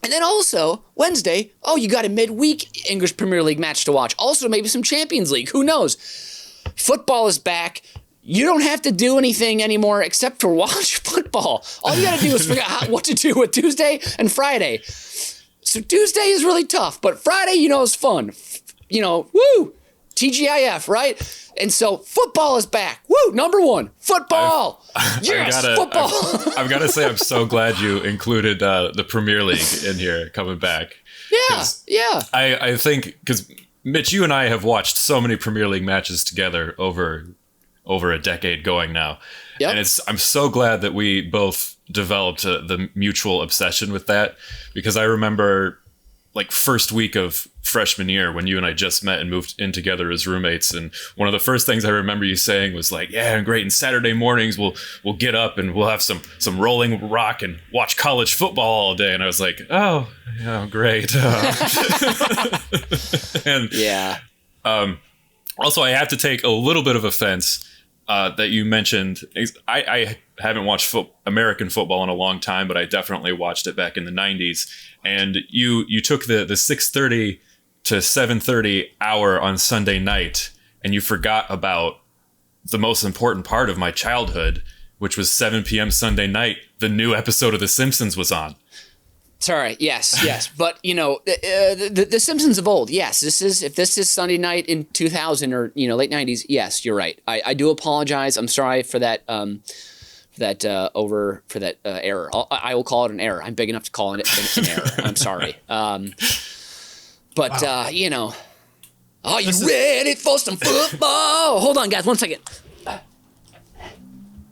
And then also, Wednesday, you got a midweek English Premier League match to watch. Also, maybe some Champions League. Who knows? Football is back. You don't have to do anything anymore except for watch football. All you got to do is figure out what to do with Tuesday and Friday. So Tuesday is really tough, but Friday, is fun. Woo! TGIF, right? And so football is back. Woo! Number 1, football. Football. I've got to say, I'm so glad you included the Premier League in here coming back. Yeah. I think because Mitch, you and I have watched so many Premier League matches together over a decade going now. Yep. And I'm so glad that we both developed the mutual obsession with that, because I remember like first week of freshman year when you and I just met and moved in together as roommates, and one of the first things I remember you saying was like, yeah, great, and Saturday mornings we'll get up and we'll have some Rolling Rock and watch college football all day. And I was like, oh yeah, great. And yeah. Also, I have to take a little bit of offense that you mentioned, I haven't watched American football in a long time, but I definitely watched it back in the 90s. And you took the 6:30 to 7:30 hour on Sunday night, and you forgot about the most important part of my childhood, which was 7 p.m. Sunday night. The new episode of The Simpsons was on. Sorry. Yes. But the Simpsons of old. Yes, if this is Sunday night in 2000 or late 90s. Yes, you're right. I do apologize. I'm sorry for that. Error. I will call it an error. I'm big enough to call it an error. I'm sorry. But are you ready for some football? Hold on, guys. 1 second.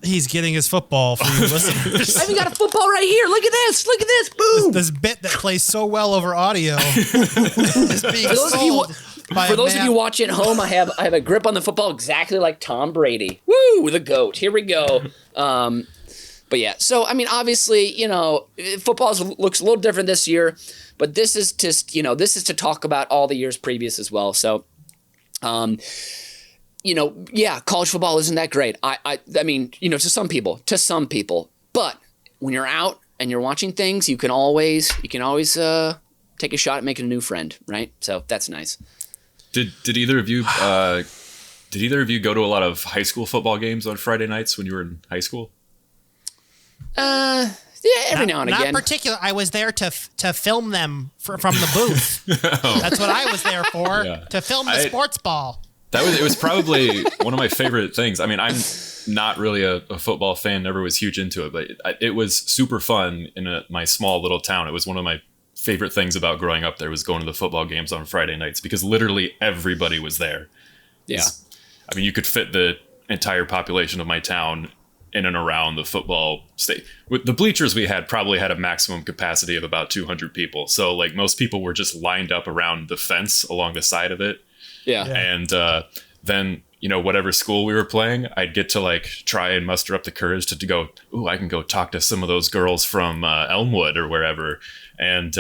He's getting his football for you listeners. I've got a football right here. Look at this. Boom. This bit that plays so well over audio is being sold by For those of you watching at home, I have a grip on the football exactly like Tom Brady. Woo, the GOAT. Here we go. But yeah, so I mean, obviously, football looks a little different this year, but this is just, this is to talk about all the years previous as well. So, college football isn't that great. I mean, to some people, but when you're out and you're watching things, you can always take a shot at making a new friend, right? So that's nice. Did either of you go to a lot of high school football games on Friday nights when you were in high school? Yeah, every now and again. Not particular. I was there to film them from the booth. That's what I was there for, to film the sports ball. It was probably one of my favorite things. I mean, I'm not really a football fan, never was huge into it, but it was super fun in my small little town. It was one of my favorite things about growing up there was going to the football games on Friday nights because literally everybody was there. Yeah. I mean, you could fit the entire population of my town in and around the football state. The bleachers we had probably had a maximum capacity of about 200 people. So like most people were just lined up around the fence along the side of it. Yeah. And then, whatever school we were playing, I'd get to like try and muster up the courage to go, ooh, I can go talk to some of those girls from Elmwood or wherever. And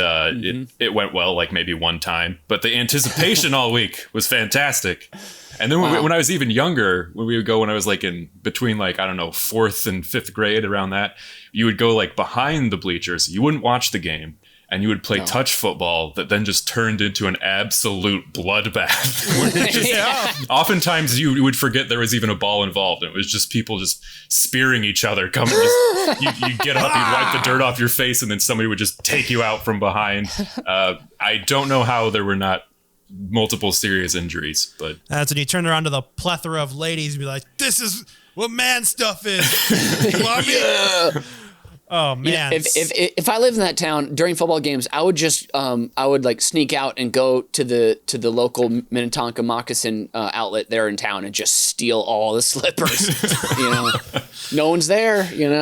it went well, like maybe one time. But the anticipation all week was fantastic. And then when I was even younger, when we would go when I was like in between like, I don't know, 4th and 5th grade, around that, you would go like behind the bleachers. You wouldn't watch the game. And you would play touch football that then just turned into an absolute bloodbath. Oftentimes you would forget there was even a ball involved. And it was just people just spearing each other. You get up, you'd wipe the dirt off your face, and then somebody would just take you out from behind. I don't know how there were not multiple serious injuries, but that's when you turn around to the plethora of ladies and be like, this is what man stuff is. Yeah. Oh man! If I lived in that town during football games, I would just like sneak out and go to the local Minnetonka moccasin outlet there in town and just steal all the slippers. No one's there. Get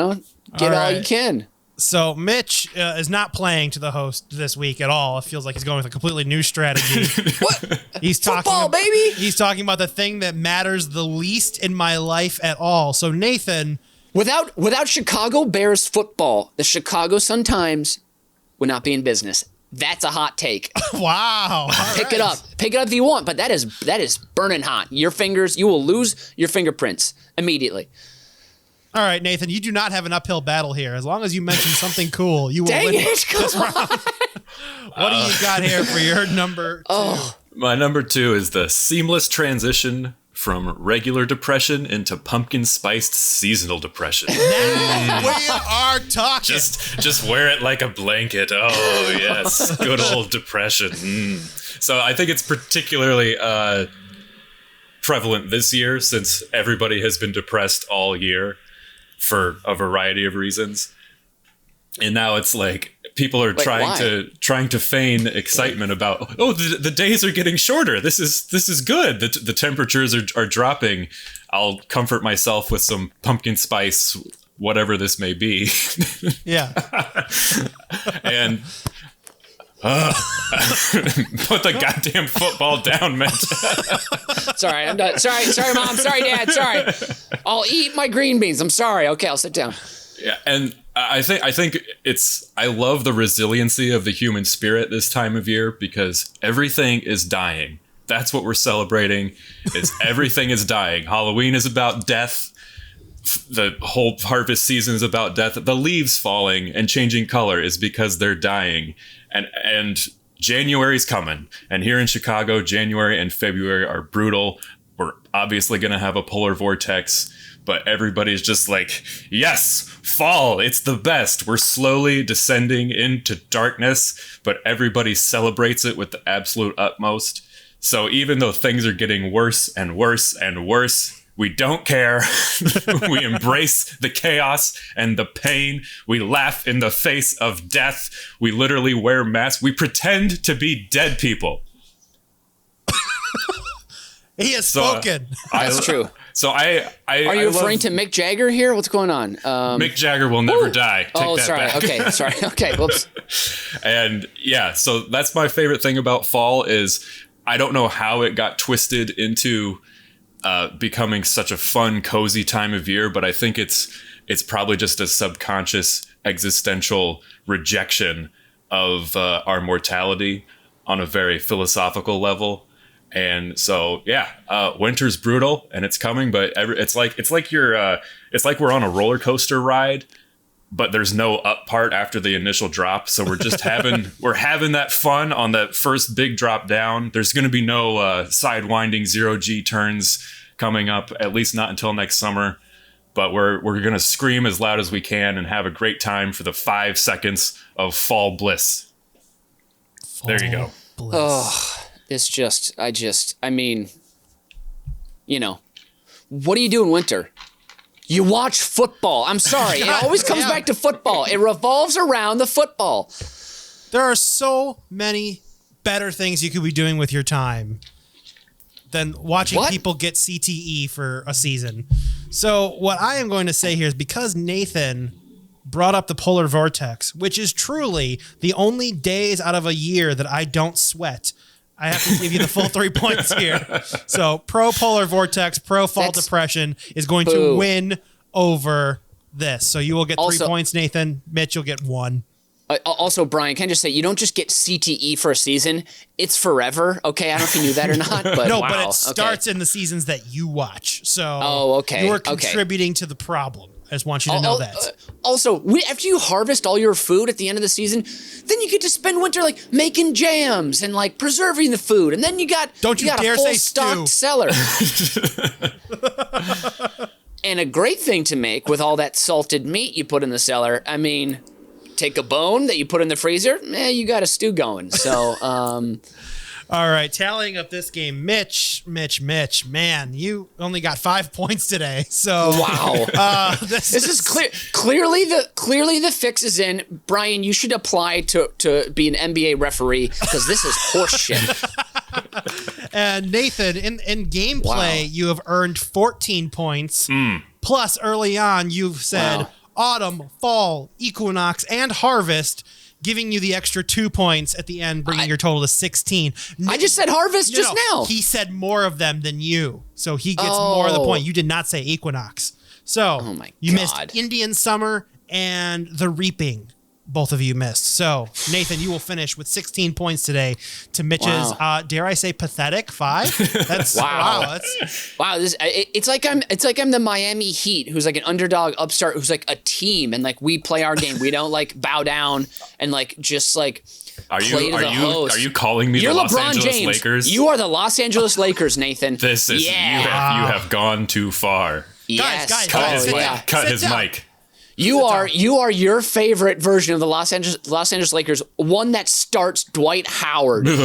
all you can. So Mitch is not playing to the host this week at all. It feels like he's going with a completely new strategy. What? He's talking football, baby. He's talking about the thing that matters the least in my life at all. So Nathan. Without Chicago Bears football, the Chicago Sun-Times would not be in business. That's a hot take. Wow. Pick it up if you want, but that is burning hot. You will lose your fingerprints immediately. All right, Nathan, you do not have an uphill battle here. As long as you mention something cool, you will win this round. What do you got here for your number 2? My number 2 is the seamless transition from regular depression into pumpkin spiced seasonal depression. Now we are talking. Just wear it like a blanket. Oh yes, good old depression. So I think it's particularly prevalent this year since everybody has been depressed all year for a variety of reasons. And now it's like people are trying to feign excitement about, the days are getting shorter. This is good. The temperatures are dropping. I'll comfort myself with some pumpkin spice, whatever this may be. Yeah. And put the goddamn football down, Mitch. Sorry, I'm done. Sorry, Mom. Sorry, Dad. Sorry. I'll eat my green beans. I'm sorry. Okay, I'll sit down. Yeah, and I think I love the resiliency of the human spirit this time of year because everything is dying. That's what we're celebrating. Everything is dying. Halloween is about death. The whole harvest season is about death. The leaves falling and changing color is because they're dying. And January's coming. And here in Chicago, January and February are brutal. We're obviously going to have a polar vortex, but everybody's just like, yes, fall, it's the best. We're slowly descending into darkness, but everybody celebrates it with the absolute utmost. So even though things are getting worse and worse and worse, we don't care. We embrace the chaos and the pain. We laugh in the face of death. We literally wear masks. We pretend to be dead people. He has spoken. That's true. So are you referring to Mick Jagger here? What's going on? Mick Jagger will never die. Take that sorry. back. Okay, sorry. Okay, whoops. And yeah, so that's my favorite thing about fall is I don't know how it got twisted into becoming such a fun, cozy time of year, but I think it's probably just a subconscious existential rejection of our mortality on a very philosophical level. And so, winter's brutal and it's coming, but it's like we're on a roller coaster ride, but there's no up part after the initial drop. So we're just having that fun on that first big drop down. There's going to be no sidewinding 0G turns coming up, at least not until next summer. But we're going to scream as loud as we can and have a great time for the 5 seconds of fall bliss. There you go. Bliss. Oh. It's just, I mean, what do you do in winter? You watch football. I'm sorry. It always comes back to football. It revolves around the football. There are so many better things you could be doing with your time than watching people get CTE for a season. So what I am going to say here is because Nathan brought up the polar vortex, which is truly the only days out of a year that I don't sweat, I have to give you the full 3 points here. So pro polar vortex, pro fall depression is going to win over this. So you will get 3 points, Nathan. Mitch, you'll get 1. Also, Brian, can I just say, you don't just get CTE for a season. It's forever. Okay, I don't know if you knew that or not. But no, but it starts in the seasons that you watch. So you're contributing to the problem. I just want you to know that. Also, after you harvest all your food at the end of the season, then you get to spend winter like making jams and like preserving the food, and then you got a full stocked cellar. And a great thing to make with all that salted meat you put in the cellar. I mean, take a bone that you put in the freezer, you got a stew going. So, all right, tallying up this game, Mitch, man, you only got 5 points today. So wow, this is clear. Clearly the fix is in. Brian, you should apply to be an NBA referee because this is horseshit. And Nathan, in gameplay, you have earned 14 points. Plus, early on, you've said autumn, fall, equinox, and harvest, giving you the extra 2 points at the end, bringing your total to 16. I just said harvest now. He said more of them than you, so he gets more of the point. You did not say equinox. So you missed Indian summer and the reaping. Both of you missed. So, Nathan, you will finish with 16 points today to Mitch's, dare I say, pathetic 5? That's wow. It's like I'm the Miami Heat, who's like an underdog upstart, who's like a team, and like we play our game. We don't like bow down and like just like. Are you calling me You're the Los LeBron Angeles James. Lakers? You are the Los Angeles Lakers, Nathan. This is you have gone too far. Yes. Guys, cut his mic. You are your favorite version of the Los Angeles Lakers, one that starts Dwight Howard. Now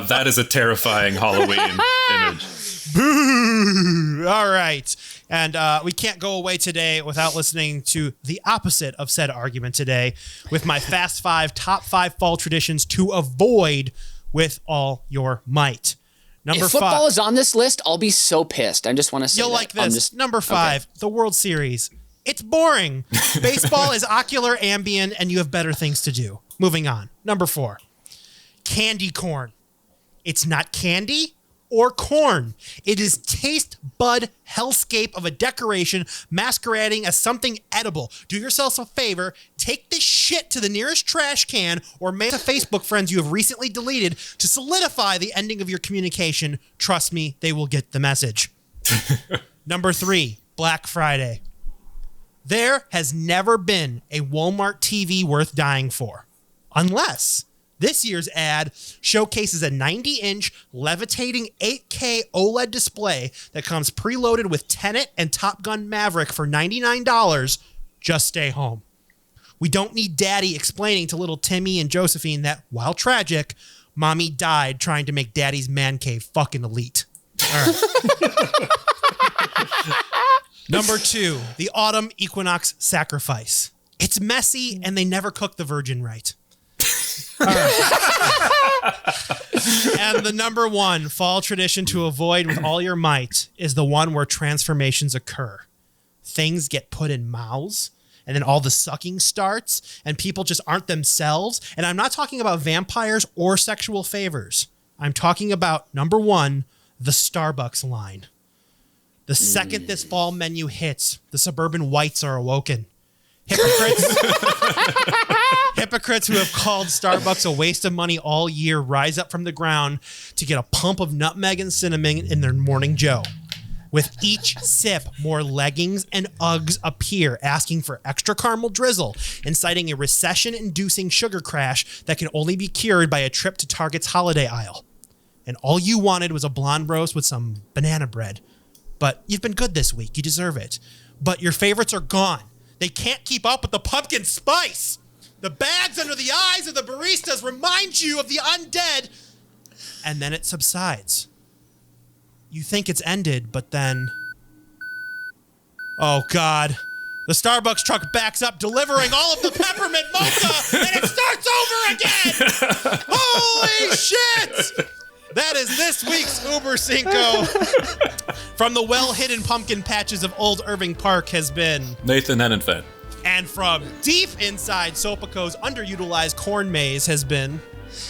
that is a terrifying Halloween image. Boo! All right. And we can't go away today without listening to the opposite of said argument today with my Fast 5 top 5 fall traditions to avoid with all your might. If football is on this list, I'll be so pissed. I just want to say you'll like this. Number 5, the World Series. It's boring. Baseball is ocular ambient, and you have better things to do. Moving on. Number 4, candy corn. It's not candy or corn. It is taste bud hellscape of a decoration masquerading as something edible. Do yourselves a favor, take this shit to the nearest trash can or mail to Facebook friends you have recently deleted to solidify the ending of your communication. Trust me, they will get the message. Number 3, Black Friday. There has never been a Walmart TV worth dying for, unless this year's ad showcases a 90-inch levitating 8K OLED display that comes preloaded with Tenet and Top Gun Maverick for $99. Just stay home. We don't need Daddy explaining to little Timmy and Josephine that, while tragic, Mommy died trying to make Daddy's man cave fucking elite. All right. Number 2, the Autumn Equinox Sacrifice. It's messy and they never cook the virgin right. All right. And the number 1 fall tradition to avoid with all your might is the one where transformations occur. Things get put in mouths, and then all the sucking starts, and people just aren't themselves. And I'm not talking about vampires or sexual favors. I'm talking about, number 1, the Starbucks line. The second this fall menu hits, the suburban whites are awoken. Hypocrites who have called Starbucks a waste of money all year rise up from the ground to get a pump of nutmeg and cinnamon in their morning joe. With each sip, more leggings and Uggs appear, asking for extra caramel drizzle, inciting a recession-inducing sugar crash that can only be cured by a trip to Target's holiday aisle. And all you wanted was a blonde roast with some banana bread. But you've been good this week. You deserve it. But your favorites are gone. They can't keep up with the pumpkin spice. The bags under the eyes of the baristas remind you of the undead. And then it subsides. You think it's ended, but then... Oh, God. The Starbucks truck backs up, delivering all of the peppermint mocha, and it starts over again! Holy shit! That is this week's Über Cinco. From the well-hidden pumpkin patches of Old Irving Park has been... Nathan Hennenfent. And from deep inside Sopaco's underutilized corn maze has been...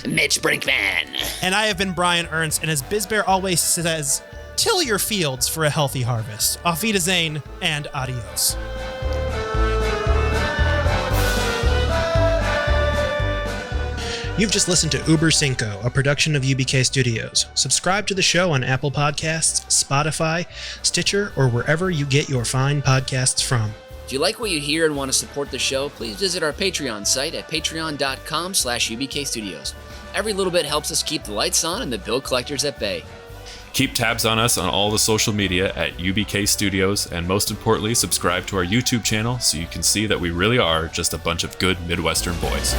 Mitch Brinkman. And I have been Brian Ernst, and as Bizbear always says, till your fields for a healthy harvest. Auf Wiedersehen and adios. You've just listened to Über Cinco, a production of UBK Studios. Subscribe to the show on Apple Podcasts, Spotify, Stitcher, or wherever you get your fine podcasts from. If you like what you hear and want to support the show, please visit our Patreon site at patreon.com/UBK Studios. Every little bit helps us keep the lights on and the bill collectors at bay. Keep tabs on us on all the social media at UBK Studios, and most importantly, subscribe to our YouTube channel so you can see that we really are just a bunch of good Midwestern boys.